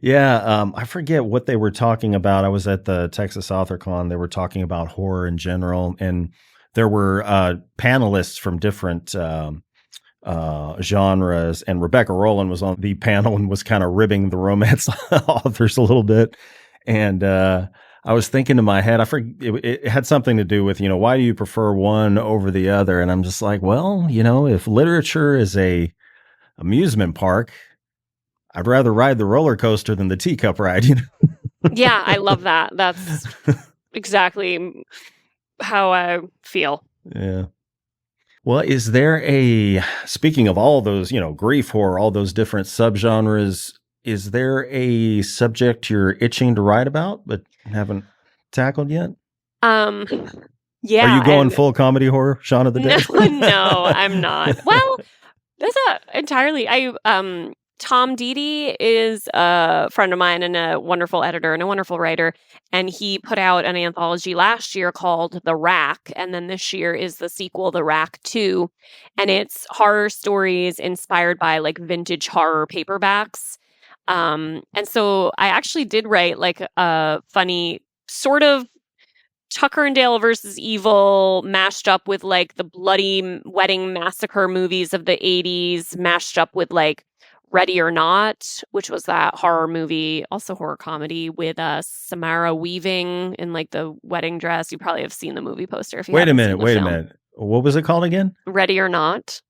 Yeah, I forget what they were talking about. I was at the Texas AuthorCon. They were talking about horror in general, and there were panelists from different genres, and Rebecca Rowland was on the panel and was kind of ribbing the romance authors a little bit. And I was thinking in my head, it had something to do with, why do you prefer one over the other? And I'm just like, well, if literature is a amusement park, I'd rather ride the roller coaster than the teacup ride. Yeah, I love that. That's exactly how I feel. Yeah. Well, is there speaking of all those, grief horror, all those different subgenres, is there a subject you're itching to write about but haven't tackled yet? Yeah. Are you going full comedy horror, Shaun of the Dead? No, I'm not. Well, that's entirely. Tom Dede is a friend of mine and a wonderful editor and a wonderful writer. And he put out an anthology last year called The Rack. And then this year is the sequel, The Rack 2. And it's horror stories inspired by like vintage horror paperbacks. And so I actually did write like a funny sort of Tucker and Dale versus Evil mashed up with like the bloody wedding massacre movies of the 80s, mashed up with like Ready or Not, which was that horror movie, also horror comedy with Samara Weaving in like the wedding dress. You probably have seen the movie poster. If you Wait a minute. What was it called again? Ready or Not.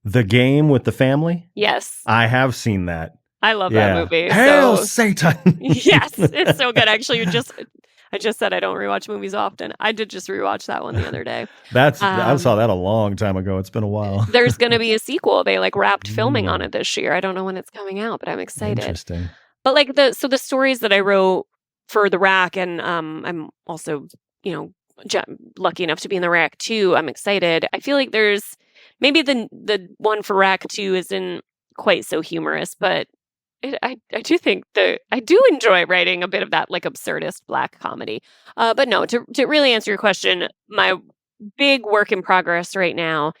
The Game with the Family? Yes. I have seen that. I love that movie. Hail Satan! Yes, it's so good. Actually, I just said I don't rewatch movies often. I did just rewatch that one the other day. I saw that a long time ago. It's been a while. There's going to be a sequel. They like wrapped filming on it this year. I don't know when it's coming out, but I'm excited. Interesting. But like the stories that I wrote for The Rack, and I'm also, lucky enough to be in the rack 2. I'm excited. I feel like there's maybe the one for rack 2 isn't quite so humorous, but I do think that I do enjoy writing a bit of that like absurdist black comedy. But no, to really answer your question, my big work in progress right now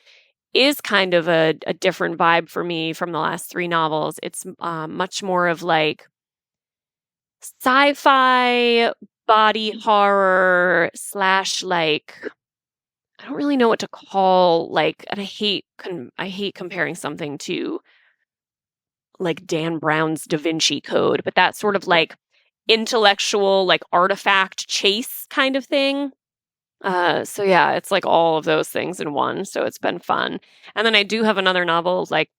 is kind of a different vibe for me from the last 3 novels. It's much more of like sci-fi, body horror / like I don't really know what to call like, and I hate comparing something to like Dan Brown's Da Vinci Code, but that sort of like intellectual, like artifact chase kind of thing. So yeah, it's like all of those things in one. So it's been fun. And then I do have another novel, like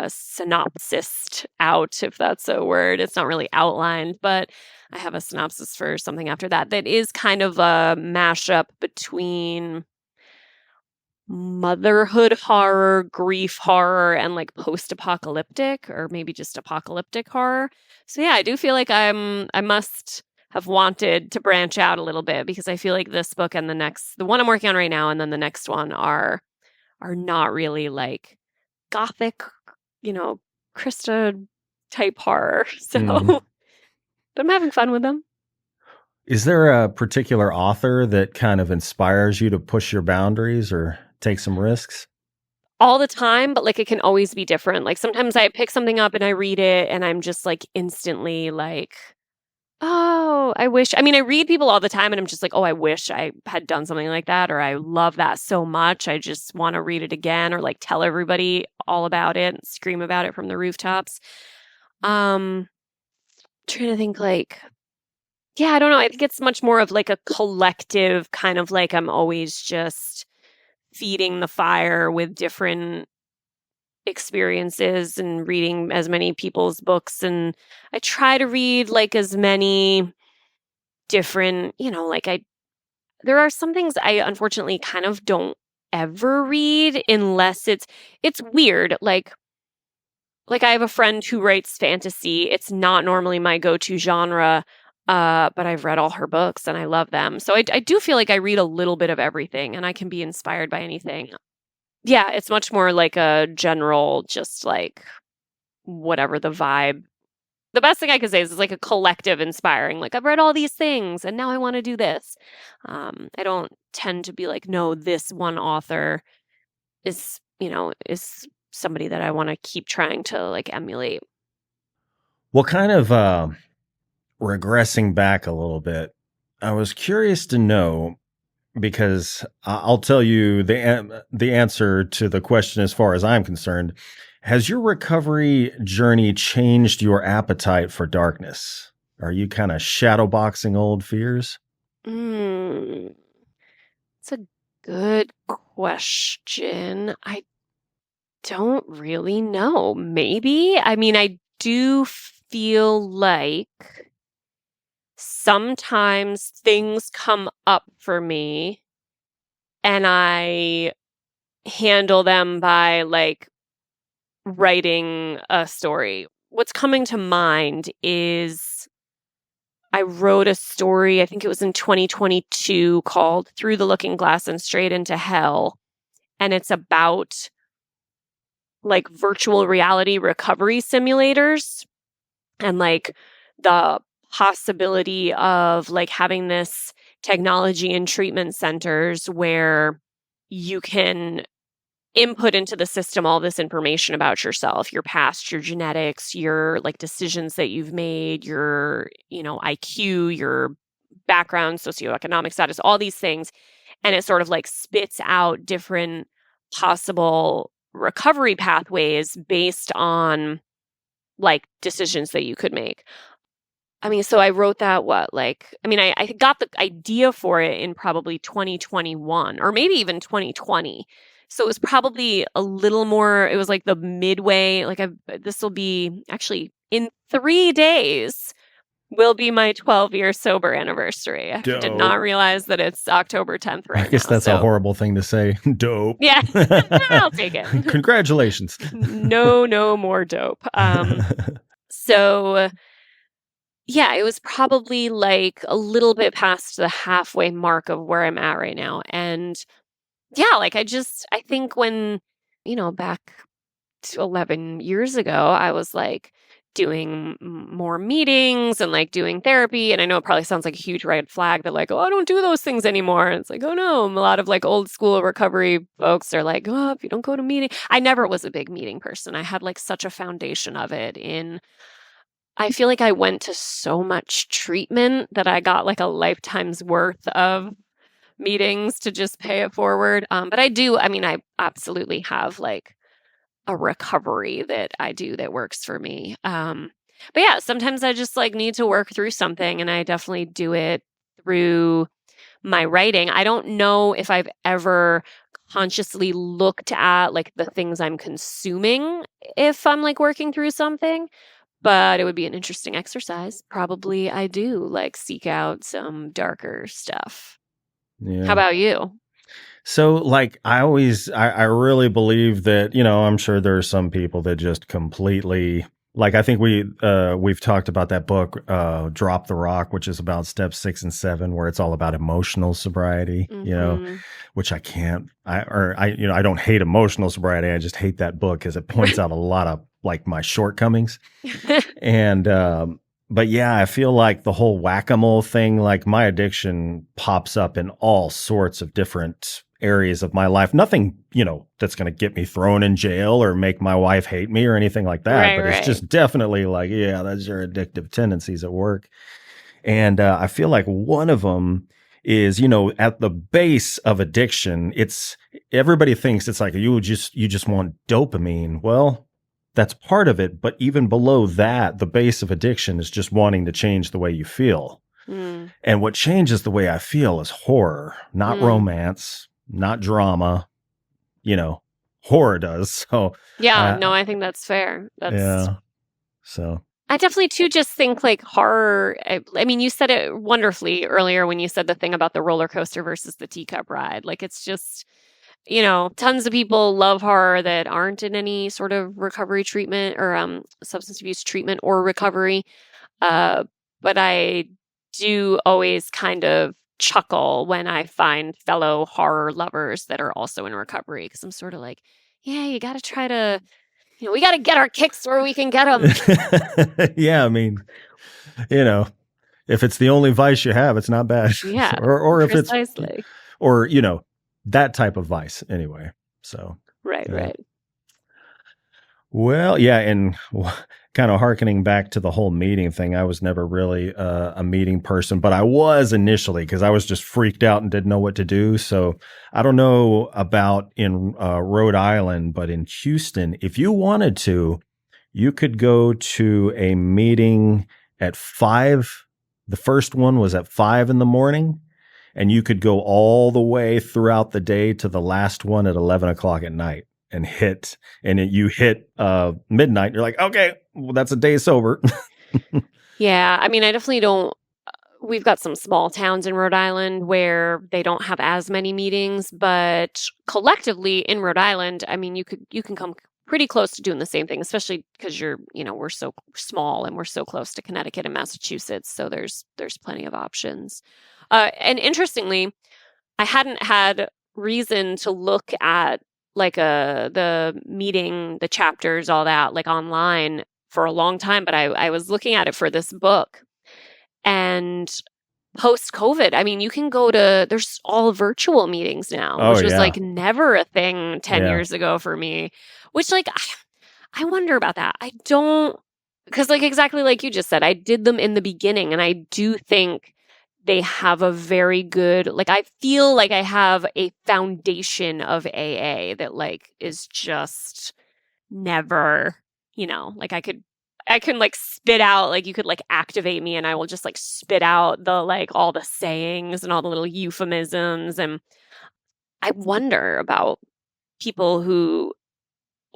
synopsis out, if that's a word. It's not really outlined, but I have a synopsis for something after that is kind of a mashup between motherhood horror, grief horror, and like post-apocalyptic or maybe just apocalyptic horror. So yeah, I do feel like I must have wanted to branch out a little bit because I feel like this book and the one I'm working on right now and then the next one are not really like gothic, Christa type horror. So but I'm having fun with them. Is there a particular author that kind of inspires you to push your boundaries or take some risks? All the time, but like it can always be different. Like sometimes I pick something up and I read it and I'm just like instantly like, oh, I read people all the time and I'm just like, oh, I wish I had done something like that, or I love that so much. I just want to read it again, or like tell everybody all about it and scream about it from the rooftops. Trying to think like, yeah, I don't know. I think it's much more of like a collective kind of like I'm always just feeding the fire with different experiences and reading as many people's books. And I try to read like as many different, there are some things I unfortunately kind of don't ever read unless it's weird. Like I have a friend who writes fantasy. It's not normally my go-to genre. But I've read all her books and I love them. So I do feel like I read a little bit of everything and I can be inspired by anything. Yeah, it's much more like a general, just like whatever the vibe. The best thing I could say is it's like a collective inspiring. Like I've read all these things and now I want to do this. I don't tend to be like, no, this one author is somebody that I want to keep trying to like emulate. What kind of regressing back a little bit, I was curious to know, because I'll tell you the answer to the question as far as I'm concerned. Has your recovery journey changed your appetite for darkness? Are you kind of shadowboxing old fears? It's a good question. I don't really know. Maybe. I do feel like sometimes things come up for me and I handle them by like writing a story. What's coming to mind is I wrote a story, I think it was in 2022, called Through the Looking Glass and Straight into Hell. And it's about like virtual reality recovery simulators and like the possibility of like having this technology in treatment centers where you can input into the system all this information about yourself, your past, your genetics, your like decisions that you've made, your, IQ, your background, socioeconomic status, all these things. And it sort of like spits out different possible recovery pathways based on like decisions that you could make. So I wrote that I got the idea for it in probably 2021 or maybe even 2020. So it was probably a little more, it was like the midway, this will be actually in 3 days will be my 12-year sober anniversary. I did not realize that it's October 10th right now. I guess that's a horrible thing to say. Dope. Yeah, I'll take it. Congratulations. No more dope. So yeah, it was probably like a little bit past the halfway mark of where I'm at right now. And yeah, like I think when, back 11 years ago, I was like doing more meetings and like doing therapy. And I know it probably sounds like a huge red flag that like, oh, I don't do those things anymore. And it's like, oh no, a lot of like old school recovery folks are like, oh, if you don't go to meeting. I never was a big meeting person. I had like such a foundation of it in, I feel like I went to so much treatment that I got like a lifetime's worth of meetings to just pay it forward. But I absolutely have like a recovery that I do that works for me. But yeah, sometimes I just like need to work through something, and I definitely do it through my writing. I don't know if I've ever consciously looked at like the things I'm consuming if I'm like working through something, but it would be an interesting exercise. Probably I do like seek out some darker stuff. How Yeah. about you? So, like, I really believe that, I'm sure there are some people that just completely, like, I think we've talked about that book, Drop the Rock, which is about steps 6 and 7, where it's all about emotional sobriety, Mm-hmm. which I don't hate emotional sobriety. I just hate that book because it points out a lot of like my shortcomings. And, but yeah, I feel like the whole whack-a-mole thing, like my addiction pops up in all sorts of different areas of my life. Nothing, that's going to get me thrown in jail or make my wife hate me or anything like that. Right, But it's right. just definitely like, yeah, that's your addictive tendencies at work. And I feel like one of them is, at the base of addiction, it's everybody thinks it's like you just want dopamine. Well, that's part of it, but even below that, the base of addiction is just wanting to change the way you feel. Mm, And what changes the way I feel is horror, not mm. romance, not drama, you know, horror does. So, Yeah, no, uh, I think that's fair. yeah. So, I definitely too just think like horror. I mean, you said it wonderfully earlier when you said the thing about the roller coaster versus the teacup ride. Like it's just, tons of people love horror that aren't in any sort of recovery treatment or substance abuse treatment or recovery. Uh, but I do always kind of chuckle when I find fellow horror lovers that are also in recovery because I'm sort of like, yeah, you got to try to, we got to get our kicks where we can get them. yeah, I mean, you know, if it's the only vice you have, it's not bad. Yeah, or if it's, precisely. or, that type of vice anyway. So, Right, yeah. right. Well, yeah, and kind of harkening back to the whole meeting thing, I was never really a meeting person, but I was initially because I was just freaked out and didn't know what to do. So I don't know about in Rhode Island, but in Houston, if you wanted to, you could go to a meeting at 5. The first one was at 5 in the morning, and you could go all the way throughout the day to the last one at 11 o'clock at night you hit midnight. You're like, okay, well, that's a day sober. Yeah, I mean, I definitely don't. We've got some small towns in Rhode Island where they don't have as many meetings, but collectively in Rhode Island, I mean, you can come pretty close to doing the same thing, especially because we're so small and we're so close to Connecticut and Massachusetts, so there's plenty of options. And interestingly, I hadn't had reason to look at like the meeting, the chapters, all that like online for a long time, but I was looking at it for this book. And post COVID, I mean, you can there's all virtual meetings now, Oh which was like yeah, never a thing 10 yeah. years ago for me, which like I wonder about that. I don't, because like exactly like you just said, I did them in the beginning and I do think they have a very good, like I feel like I have a foundation of AA that like is just never, like I can like spit out, like you could like activate me and I will just like spit out the like all the sayings and all the little euphemisms. And I wonder about people who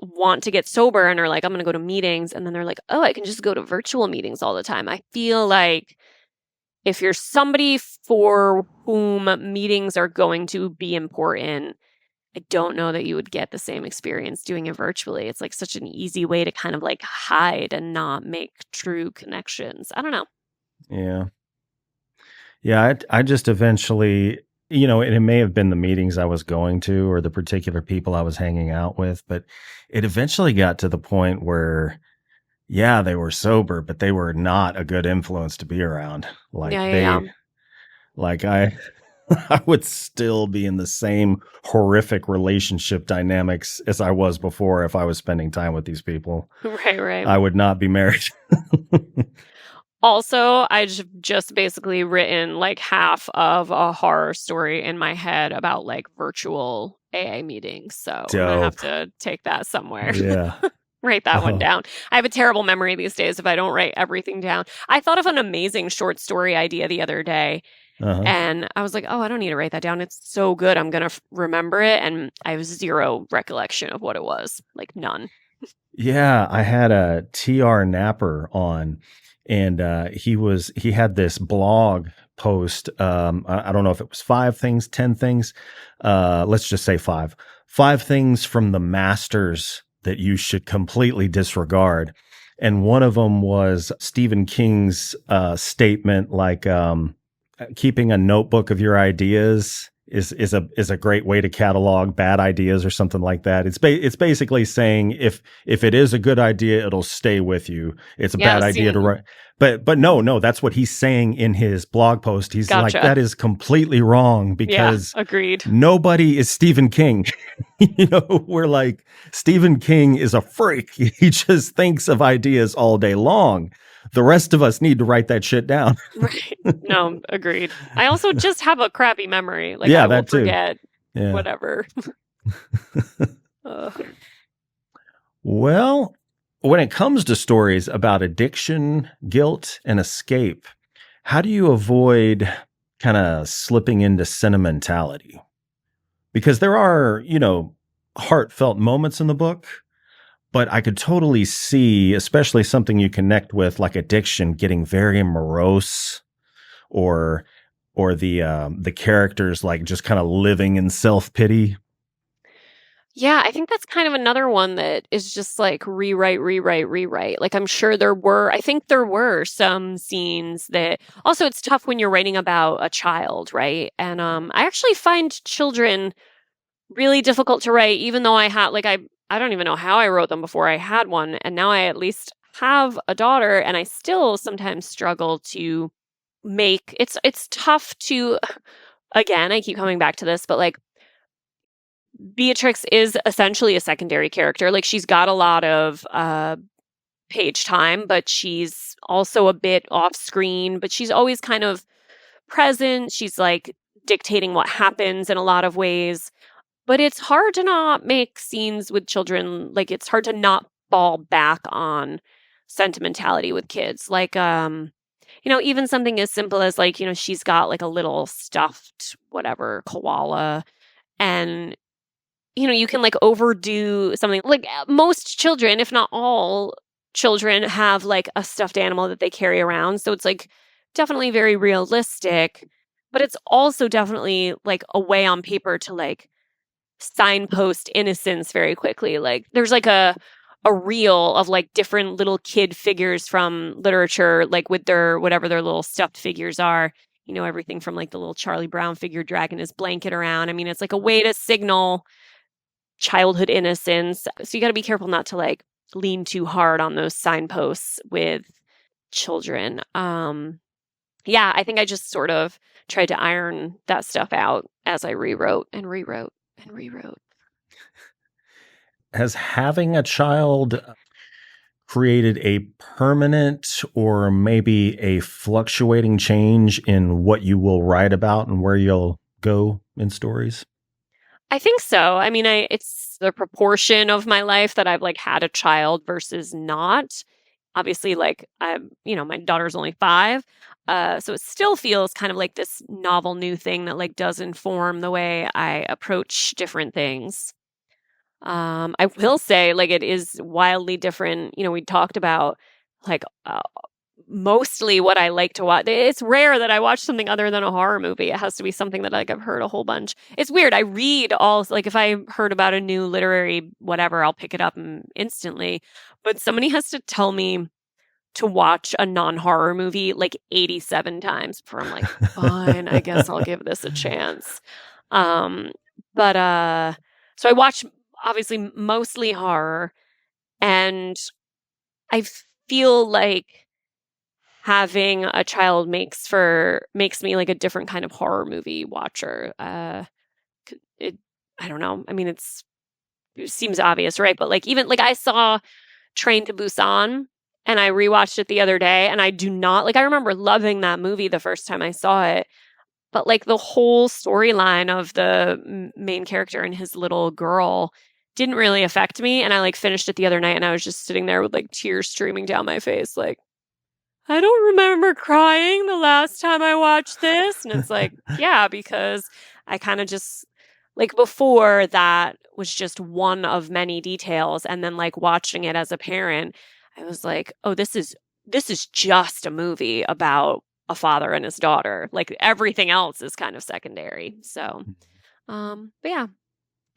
want to get sober and are like, I'm going to go to meetings. And then they're like, oh, I can just go to virtual meetings all the time. I feel like if you're somebody for whom meetings are going to be important, I don't know that you would get the same experience doing it virtually. It's like such an easy way to kind of like hide and not make true connections. I don't know. Yeah. Yeah, I just eventually, and it may have been the meetings I was going to or the particular people I was hanging out with, but it eventually got to the point where, yeah, they were sober, but they were not a good influence to be around. Like Yeah, yeah, yeah. I, I would still be in the same horrific relationship dynamics as I was before if I was spending time with these people. Right, right. I would not be married. Also, just basically written like half of a horror story in my head about like virtual AA meetings. So I'm gonna have Dope. to take that somewhere. Yeah. Write that one Oh, down. I have a terrible memory these days if I don't write everything down. I thought of an amazing short story idea the other day, uh-huh. and I was like, oh, I don't need to write that down. It's so good. I'm going to remember it. And I have zero recollection of what it was. Like none. Yeah, I had a TR Napper on, and he had this blog post. I don't know if it was 5 things, 10 things. Let's just say 5 things from the masters that you should completely disregard. And one of them was Stephen King's statement, like keeping a notebook of your ideas is a great way to catalog bad ideas or something like that. It's basically saying if it is a good idea, it'll stay with you. It's a Yeah, bad idea see, to write. But no, that's what he's saying in his blog post. He's like, gotcha. that is completely wrong Yeah, because agreed. nobody is Stephen King. We're like, Stephen King is a freak. He just thinks of ideas all day long. The rest of us need to write that shit down. Right. No, agreed. I also just have a crappy memory. Like Yeah, I will that too. forget Yeah. whatever. Ugh. Well, when it comes to stories about addiction, guilt, and escape, how do you avoid kind of slipping into sentimentality? Because there are, heartfelt moments in the book, but I could totally see, especially something you connect with like addiction, getting very morose or the characters like just kind of living in self-pity. Yeah, I think that's kind of another one that is just like rewrite, rewrite, rewrite. Like I think there were some scenes that also it's tough when you're writing about a child, right? And I actually find children really difficult to write, even though I don't even know how I wrote them before I had one, and now I at least have a daughter, and I still sometimes struggle to make it's tough to again, I keep coming back to this, but like Beatrix is essentially a secondary character. Like she's got a lot of page time, but she's also a bit off screen, but she's always kind of present. She's like dictating what happens in a lot of ways. But it's hard to not make scenes with children. Like it's hard to not fall back on sentimentality with kids. Like even something as simple as like, she's got like a little stuffed whatever koala and you can like overdo something like most children, if not all children, have like a stuffed animal that they carry around. So it's like definitely very realistic, but it's also definitely like a way on paper to like signpost innocence very quickly. Like there's like a reel of like different little kid figures from literature, like with their whatever their little stuffed figures are. Everything from like the little Charlie Brown figure dragging his blanket around. I mean, it's like a way to signal childhood innocence. So you got to be careful not to like lean too hard on those signposts with children. Yeah, I think I just sort of tried to iron that stuff out as I rewrote and rewrote and rewrote. Has having a child created a permanent or maybe a fluctuating change in what you will write about and where you'll go in stories? I think so. I mean, it's the proportion of my life that I've like had a child versus not. Obviously, like my daughter's only 5. So it still feels kind of like this novel new thing that like does inform the way I approach different things. I will say like it is wildly different. We talked about like mostly what I like to watch. It's rare that I watch something other than a horror movie. It has to be something that like I've heard a whole bunch. It's weird. I read all like if I heard about a new literary whatever, I'll pick it up instantly. But somebody has to tell me to watch a non-horror movie like 87 times before I'm like, fine, I guess I'll give this a chance. Um, but so I watch obviously mostly horror, and I feel like having a child makes me like a different kind of horror movie watcher. It I don't know. I mean, it seems obvious, right? But like even like I saw Train to Busan and I rewatched it the other day, and I do not like I remember loving that movie the first time I saw it, but like the whole storyline of the main character and his little girl didn't really affect me, and I like finished it the other night and I was just sitting there with like tears streaming down my face like I don't remember crying the last time I watched this. And it's like, yeah, because I kind of just like before that was just one of many details. And then like watching it as a parent, I was like, oh, this is just a movie about a father and his daughter. Like everything else is kind of secondary. So but yeah,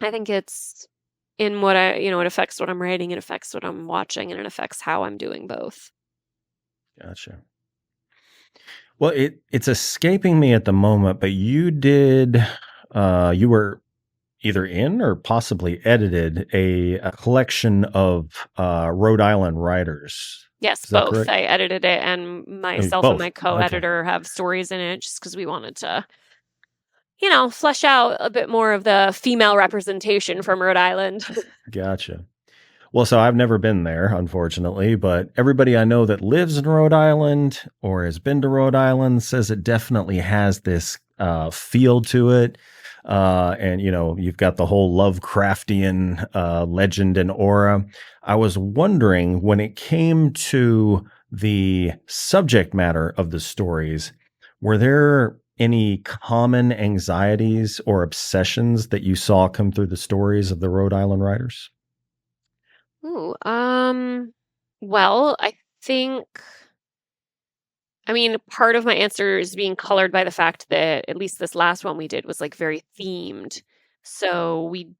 I think it's in what it affects what I'm writing, it affects what I'm watching, and it affects how I'm doing both. Gotcha. Well, it's escaping me at the moment, but you were either in or possibly edited a collection of Rhode Island writers. Yes, Is that both. correct? I edited it, and myself and Both. my Okay. co-editor have stories in it just because we wanted to, flesh out a bit more of the female representation from Rhode Island. Gotcha. Well, so I've never been there, unfortunately, but everybody I know that lives in Rhode Island or has been to Rhode Island says it definitely has this feel to it. And, you've got the whole Lovecraftian legend and aura. I was wondering when it came to the subject matter of the stories, were there any common anxieties or obsessions that you saw come through the stories of the Rhode Island writers? Ooh, well, think, I mean, part of my answer is being colored by the fact that at least this last one we did was like very themed. So we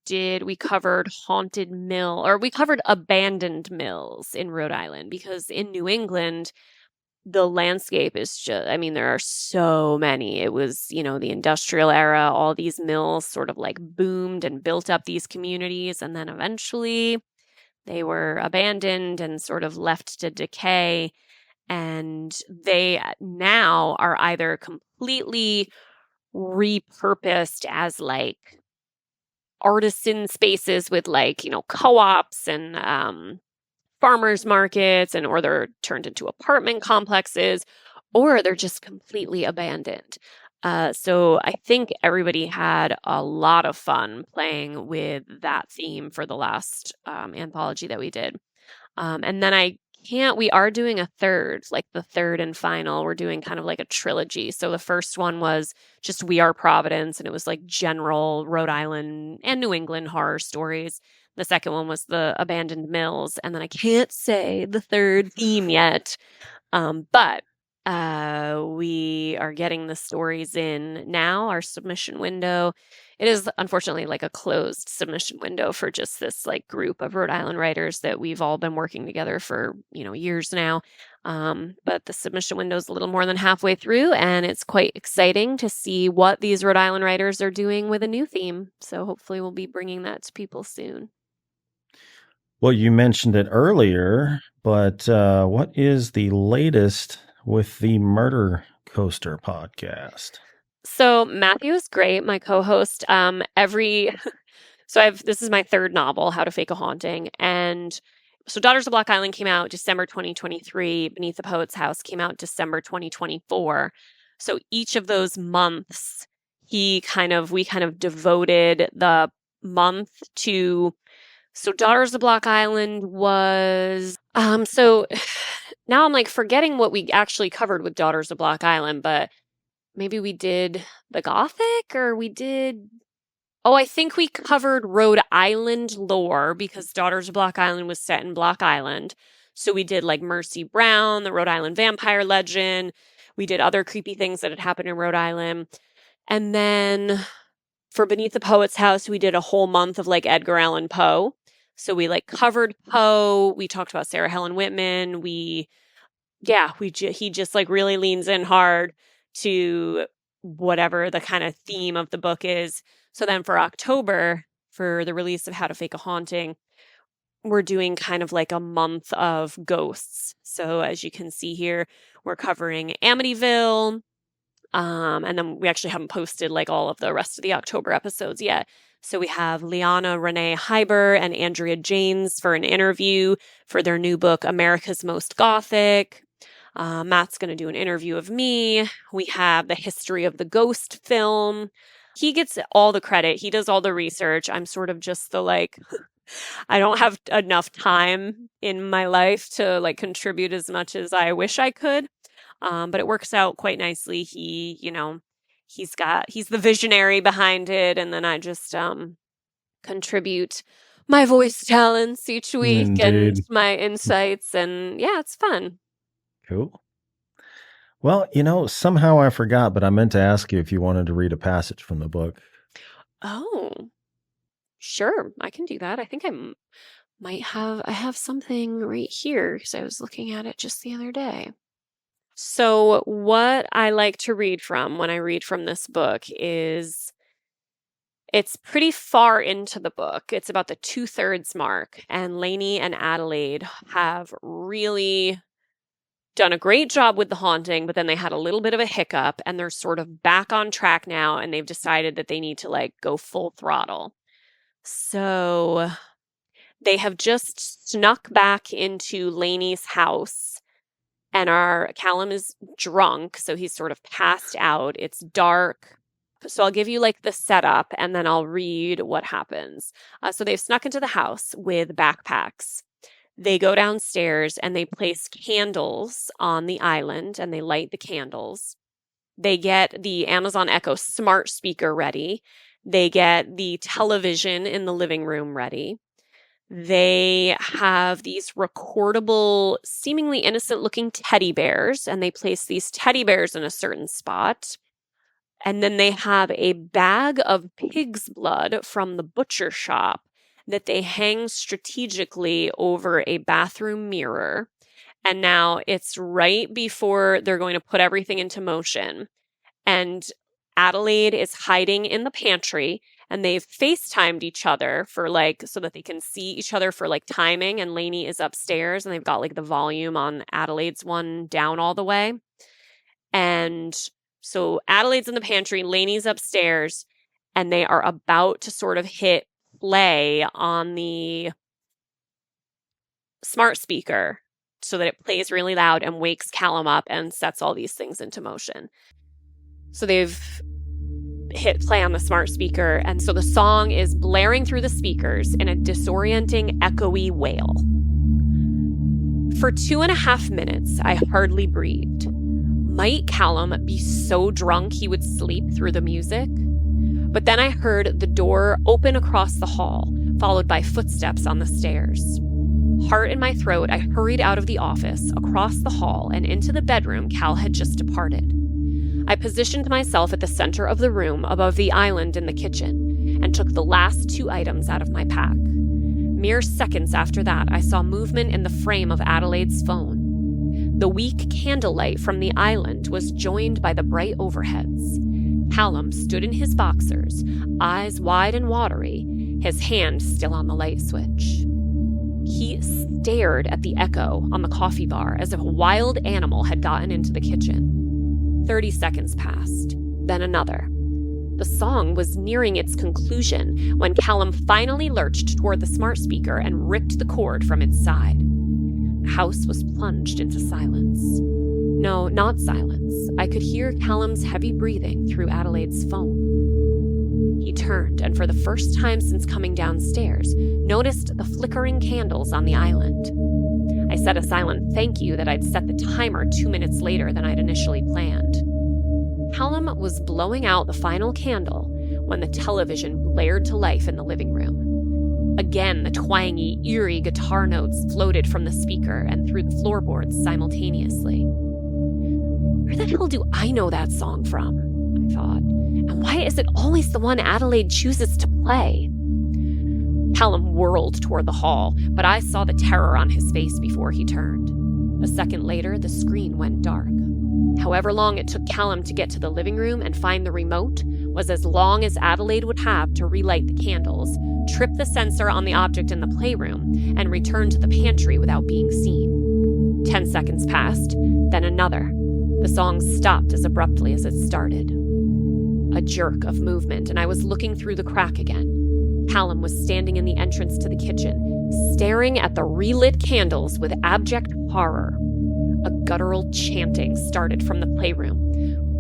covered we covered abandoned mills in Rhode Island because in New England, the landscape is just, I mean, there are so many. It was, the industrial era, all these mills sort of like boomed and built up these communities. And then eventually they were abandoned and sort of left to decay. And they now are either completely repurposed as like artisan spaces with like, co-ops and farmers markets, or they're turned into apartment complexes, or they're just completely abandoned. So I think everybody had a lot of fun playing with that theme for the last anthology that we did. And then we are doing a third, like the third and final. We're doing kind of like a trilogy. So the first one was just We Are Providence, and it was like general Rhode Island and New England horror stories. The second one was the abandoned mills. And then I can't say the third theme yet. But we are getting the stories in now. Our submission window, it is unfortunately like a closed submission window for just this like group of Rhode Island writers that we've all been working together for, years now. But the submission window is a little more than halfway through, and it's quite exciting to see what these Rhode Island writers are doing with a new theme. So hopefully we'll be bringing that to people soon. Well, you mentioned it earlier, but what is the latest with the Murder Coaster podcast? So Matthew is great, my co-host. This is my third novel, How to Fake a Haunting, and so Daughters of Block Island came out December 2023. Beneath the Poet's House came out December 2024. So each of those months, we kind of devoted the month to. So Daughters of Block Island was so now I'm like forgetting what we actually covered with Daughters of Block Island, but maybe we did the Gothic, or we did. Oh, I think we covered Rhode Island lore because Daughters of Block Island was set in Block Island. So we did like Mercy Brown, the Rhode Island vampire legend. We did other creepy things that had happened in Rhode Island. And then for Beneath the Poet's House, we did a whole month of like Edgar Allan Poe. So we like covered Poe. We talked about Sarah Helen Whitman. We he just like really leans in hard to whatever the kind of theme of the book is. So then for October, for the release of How to Fake a Haunting, we're doing kind of like a month of ghosts. So as you can see here, we're covering Amityville. And then we actually haven't posted like all of the rest of the October episodes yet. So we have Liana Renee Hyber and Andrea Janes for an interview for their new book, America's Most Gothic. Matt's going to do an interview of me. We have the history of the ghost film. He gets all the credit. He does all the research. I'm sort of just the like, I don't have enough time in my life to like contribute as much as I wish I could. But it works out quite nicely. He, he's the visionary behind it. And then I just contribute my voice talents each week. Indeed. And my insights. And yeah, it's fun. Cool. Well, somehow I forgot, but I meant to ask you if you wanted to read a passage from the book. Oh, sure. I can do that. I think I have something right here because I was looking at it just the other day. So what I like to read from when I read from this book is it's pretty far into the book. It's about the 2/3 mark, and Lainey and Adelaide have really done a great job with the haunting, but then they had a little bit of a hiccup and they're sort of back on track now, and they've decided that they need to like go full throttle. So they have just snuck back into Lainey's house, and Callum is drunk, so he's sort of passed out. It's dark. So I'll give you like the setup and then I'll read what happens. So they've snuck into the house with backpacks. They go downstairs and they place candles on the island and they light the candles. They get the Amazon Echo smart speaker ready. They get the television in the living room ready. They have these recordable, seemingly innocent looking teddy bears, and they place these teddy bears in a certain spot. And then they have a bag of pig's blood from the butcher shop that they hang strategically over a bathroom mirror. And now it's right before they're going to put everything into motion. And Adelaide is hiding in the pantry, and they've FaceTimed each other for like, so that they can see each other for like timing. And Lainey is upstairs, and they've got like the volume on Adelaide's one down all the way. And so Adelaide's in the pantry, Lainey's upstairs, and they are about to sort of hit play on the smart speaker so that it plays really loud and wakes Callum up and sets all these things into motion. So they've hit play on the smart speaker, and so the song is blaring through the speakers in a disorienting, echoey wail. For 2.5 minutes, I hardly breathed. Might Callum be so drunk he would sleep through the music? But then I heard the door open across the hall, followed by footsteps on the stairs. Heart in my throat, I hurried out of the office, across the hall, and into the bedroom Cal had just departed. I positioned myself at the center of the room above the island in the kitchen and took the last 2 items out of my pack. Mere seconds after that, I saw movement in the frame of Adelaide's phone. The weak candlelight from the island was joined by the bright overheads. Callum stood in his boxers, eyes wide and watery, his hand still on the light switch. He stared at the echo on the coffee bar as if a wild animal had gotten into the kitchen. 30 seconds passed, then another. The song was nearing its conclusion when Callum finally lurched toward the smart speaker and ripped the cord from its side. The house was plunged into silence. No, not silence. I could hear Callum's heavy breathing through Adelaide's phone. He turned, and for the first time since coming downstairs, noticed the flickering candles on the island. I said a silent thank you that I'd set the timer 2 minutes later than I'd initially planned. Callum was blowing out the final candle when the television blared to life in the living room. Again, the twangy, eerie guitar notes floated from the speaker and through the floorboards simultaneously. Where the hell do I know that song from? I thought. And why is it always the one Adelaide chooses to play? Callum whirled toward the hall, but I saw the terror on his face before he turned. A second later, the screen went dark. However long it took Callum to get to the living room and find the remote was as long as Adelaide would have to relight the candles, trip the sensor on the object in the playroom, and return to the pantry without being seen. 10 seconds passed, then another. The song stopped as abruptly as it started. A jerk of movement, and I was looking through the crack again. Callum was standing in the entrance to the kitchen, staring at the relit candles with abject horror. A guttural chanting started from the playroom.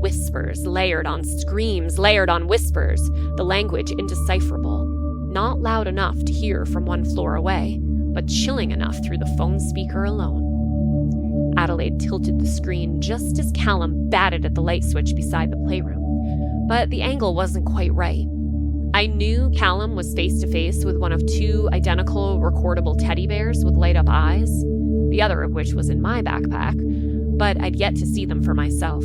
Whispers layered on screams, layered on whispers, the language indecipherable. Not loud enough to hear from one floor away, but chilling enough through the phone speaker alone. Adelaide tilted the screen just as Callum batted at the light switch beside the playroom, but the angle wasn't quite right. I knew Callum was face-to-face with one of two identical recordable teddy bears with light-up eyes, the other of which was in my backpack, but I'd yet to see them for myself.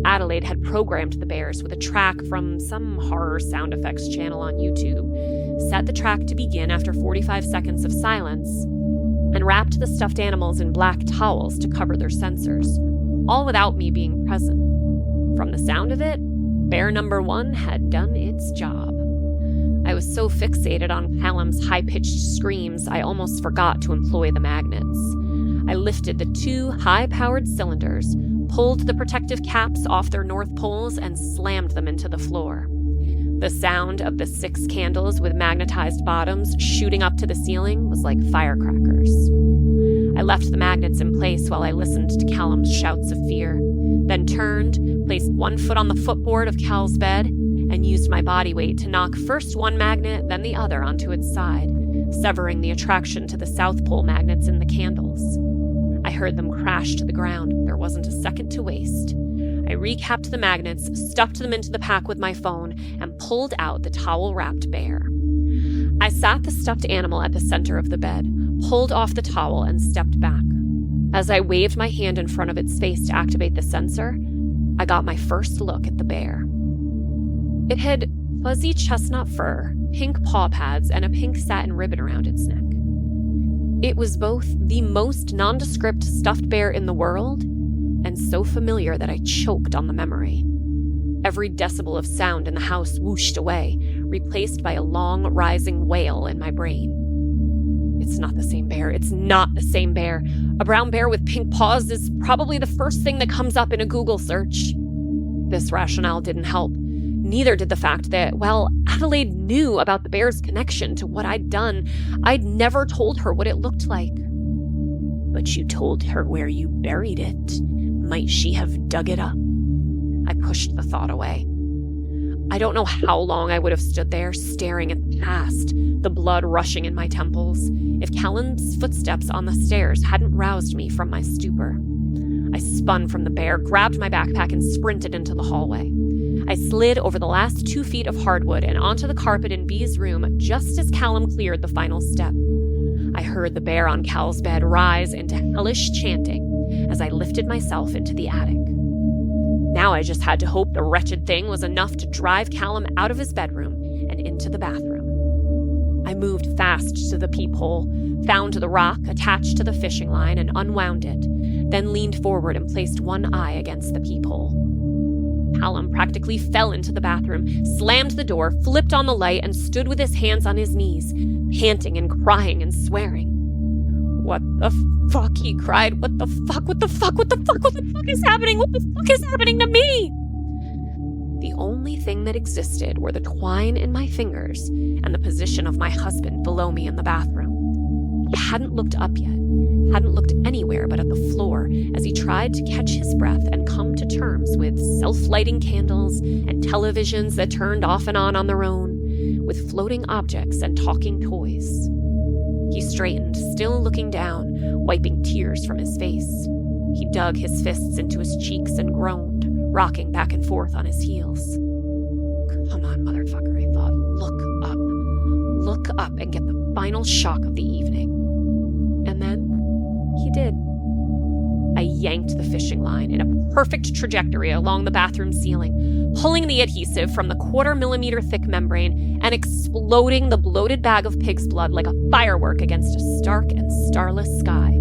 Adelaide had programmed the bears with a track from some horror sound effects channel on YouTube, set the track to begin after 45 seconds of silence, and wrapped the stuffed animals in black towels to cover their sensors, all without me being present. From the sound of it, bear number 1 had done its job. I was so fixated on Callum's high-pitched screams, I almost forgot to employ the magnets. I lifted the 2 high-powered cylinders, pulled the protective caps off their north poles, and slammed them into the floor. The sound of the 6 candles with magnetized bottoms shooting up to the ceiling was like firecrackers. I left the magnets in place while I listened to Callum's shouts of fear, then turned, placed one foot on the footboard of Cal's bed, and used my body weight to knock first one magnet, then the other onto its side, severing the attraction to the South Pole magnets in the candles. I heard them crash to the ground. There wasn't a second to waste. I recapped the magnets, stuffed them into the pack with my phone, and pulled out the towel-wrapped bear. I sat the stuffed animal at the center of the bed, pulled off the towel, and stepped back. As I waved my hand in front of its face to activate the sensor, I got my first look at the bear. It had fuzzy chestnut fur, pink paw pads, and a pink satin ribbon around its neck. It was both the most nondescript stuffed bear in the world and so familiar that I choked on the memory. Every decibel of sound in the house whooshed away, replaced by a long, rising wail in my brain. It's not the same bear. It's not the same bear. A brown bear with pink paws is probably the first thing that comes up in a Google search. This rationale didn't help. Neither did the fact that, while Adelaide knew about the bear's connection to what I'd done, I'd never told her what it looked like. But you told her where you buried it. Might she have dug it up? I pushed the thought away. I don't know how long I would have stood there, staring at the past, the blood rushing in my temples, if Callum's footsteps on the stairs hadn't roused me from my stupor. I spun from the bear, grabbed my backpack, and sprinted into the hallway. I slid over the last 2 feet of hardwood and onto the carpet in Bee's room just as Callum cleared the final step. I heard the bear on Cal's bed rise into hellish chanting as I lifted myself into the attic. Now I just had to hope the wretched thing was enough to drive Callum out of his bedroom and into the bathroom. I moved fast to the peephole, found the rock attached to the fishing line and unwound it, then leaned forward and placed one eye against the peephole. Callum practically fell into the bathroom, slammed the door, flipped on the light, and stood with his hands on his knees, panting and crying and swearing. "What the fuck?" he cried. "What the fuck? What the fuck? What the fuck? What the fuck is happening? What the fuck is happening to me?" The only thing that existed were the twine in my fingers and the position of my husband below me in the bathroom. He hadn't looked up yet, hadn't looked anywhere but at the floor as he tried to catch his breath and come to terms with self-lighting candles and televisions that turned off and on their own, with floating objects and talking toys. He straightened, still looking down, wiping tears from his face. He dug his fists into his cheeks and groaned, rocking back and forth on his heels. Come on, motherfucker, I thought. Look up. Look up and get the final shock of the evening. And then he did. I yanked the fishing line in a perfect trajectory along the bathroom ceiling, pulling the adhesive from the 1/4 mm thick membrane and exploding the bloated bag of pig's blood like a firework against a stark and starless sky.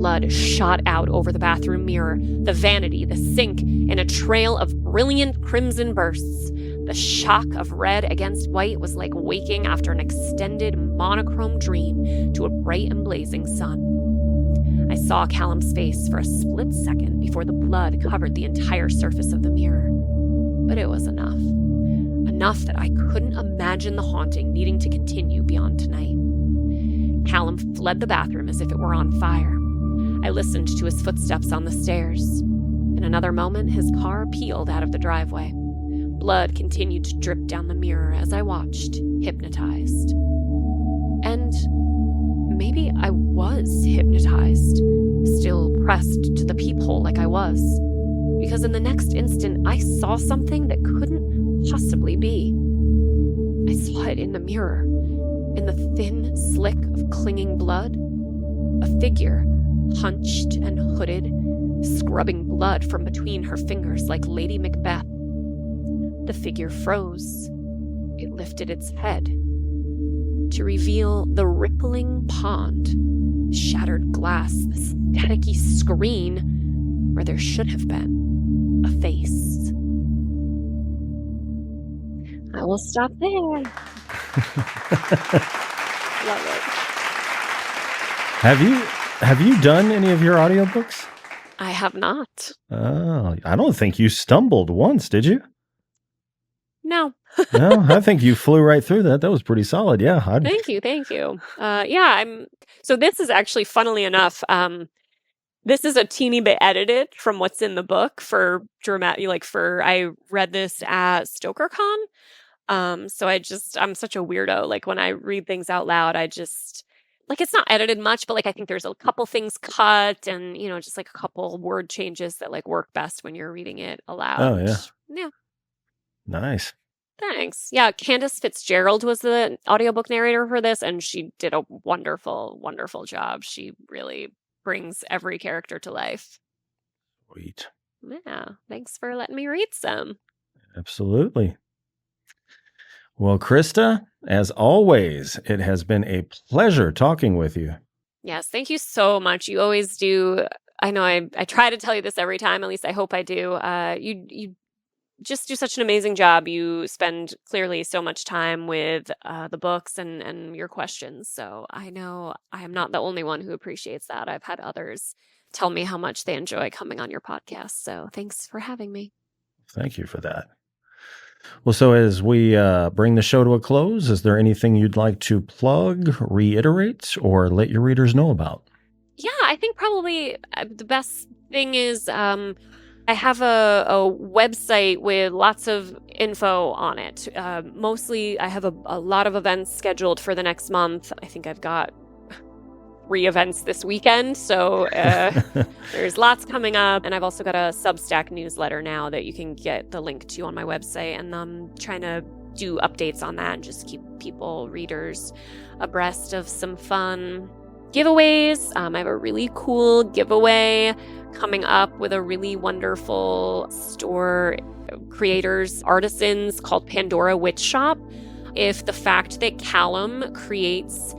blood shot out over the bathroom mirror, the vanity, the sink, in a trail of brilliant crimson bursts. The shock of red against white was like waking after an extended monochrome dream to a bright and blazing sun. I saw Callum's face for a split second before the blood covered the entire surface of the mirror. But it was enough. Enough that I couldn't imagine the haunting needing to continue beyond tonight. Callum fled the bathroom as if it were on fire. I listened to his footsteps on the stairs. In another moment, his car peeled out of the driveway. Blood continued to drip down the mirror as I watched, hypnotized. And maybe I was hypnotized, still pressed to the peephole like I was. Because in the next instant, I saw something that couldn't possibly be. I saw it in the mirror, in the thin slick of clinging blood. A figure, hunched and hooded, scrubbing blood from between her fingers like Lady Macbeth. The figure froze. It lifted its head to reveal the rippling pond, shattered glass, the staticky screen where there should have been a face. I will stop there. Love it. Have you done any of your audiobooks? I have not. Oh, I don't think you stumbled once, did you? No. No, I think you flew right through that. That was pretty solid. Yeah. Thank you. So this is actually, funnily enough, this is a teeny bit edited from what's in the book for dramatic, I read this at StokerCon. So I'm such a weirdo. Like when I read things out loud, it's not edited much, but I think there's a couple things cut and, just a couple word changes that work best when you're reading it aloud. Oh, yeah. Yeah. Nice. Thanks. Yeah, Candace Fitzgerald was the audiobook narrator for this, and she did a wonderful, wonderful job. She really brings every character to life. Sweet. Yeah, thanks for letting me read some. Absolutely. Well, Christa, as always, it has been a pleasure talking with you. Yes, thank you so much. You always do. I know I try to tell you this every time, at least I hope I do. You just do such an amazing job. You spend clearly so much time with the books and your questions. So I know I am not the only one who appreciates that. I've had others tell me how much they enjoy coming on your podcast. So thanks for having me. Thank you for that. Well, so as we bring the show to a close, is there anything you'd like to plug, reiterate, or let your readers know about? Yeah, I think probably the best thing is I have a website with lots of info on it. Mostly, I have a lot of events scheduled for the next month. I think I've got 3 events this weekend, so there's lots coming up. And I've also got a Substack newsletter now that you can get the link to on my website. And I'm trying to do updates on that and just keep readers, abreast of some fun giveaways. I have a really cool giveaway coming up with a really wonderful store, creators, artisans called Pandora Witch Shop. If the fact that Callum creates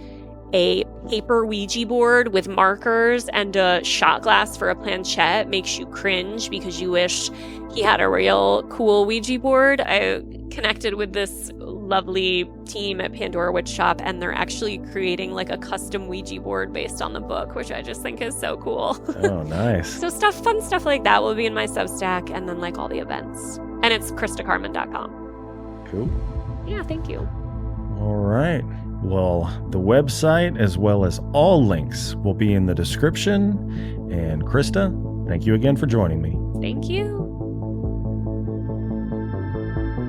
a paper Ouija board with markers and a shot glass for a planchette makes you cringe because you wish he had a real cool Ouija board, I connected with this lovely team at Pandora Witch Shop, and they're actually creating a custom Ouija board based on the book, which I just think is so cool. Oh, nice. So fun stuff like that will be in my Substack, and then all the events. And it's ChristaCarmen.com. Cool. Yeah, thank you. All right. Well, the website as well as all links will be in the description. And Christa, thank you again for joining me. Thank you.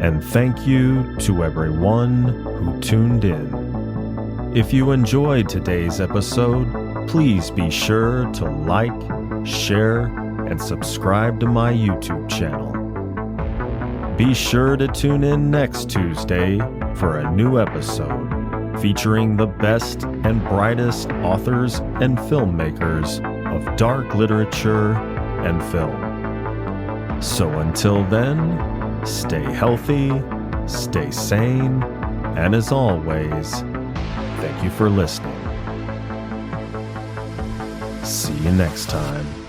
And thank you to everyone who tuned in. If you enjoyed today's episode, please be sure to like, share, and subscribe to my YouTube channel. Be sure to tune in next Tuesday for a new episode featuring the best and brightest authors and filmmakers of dark literature and film. So until then, stay healthy, stay sane, and as always, thank you for listening. See you next time.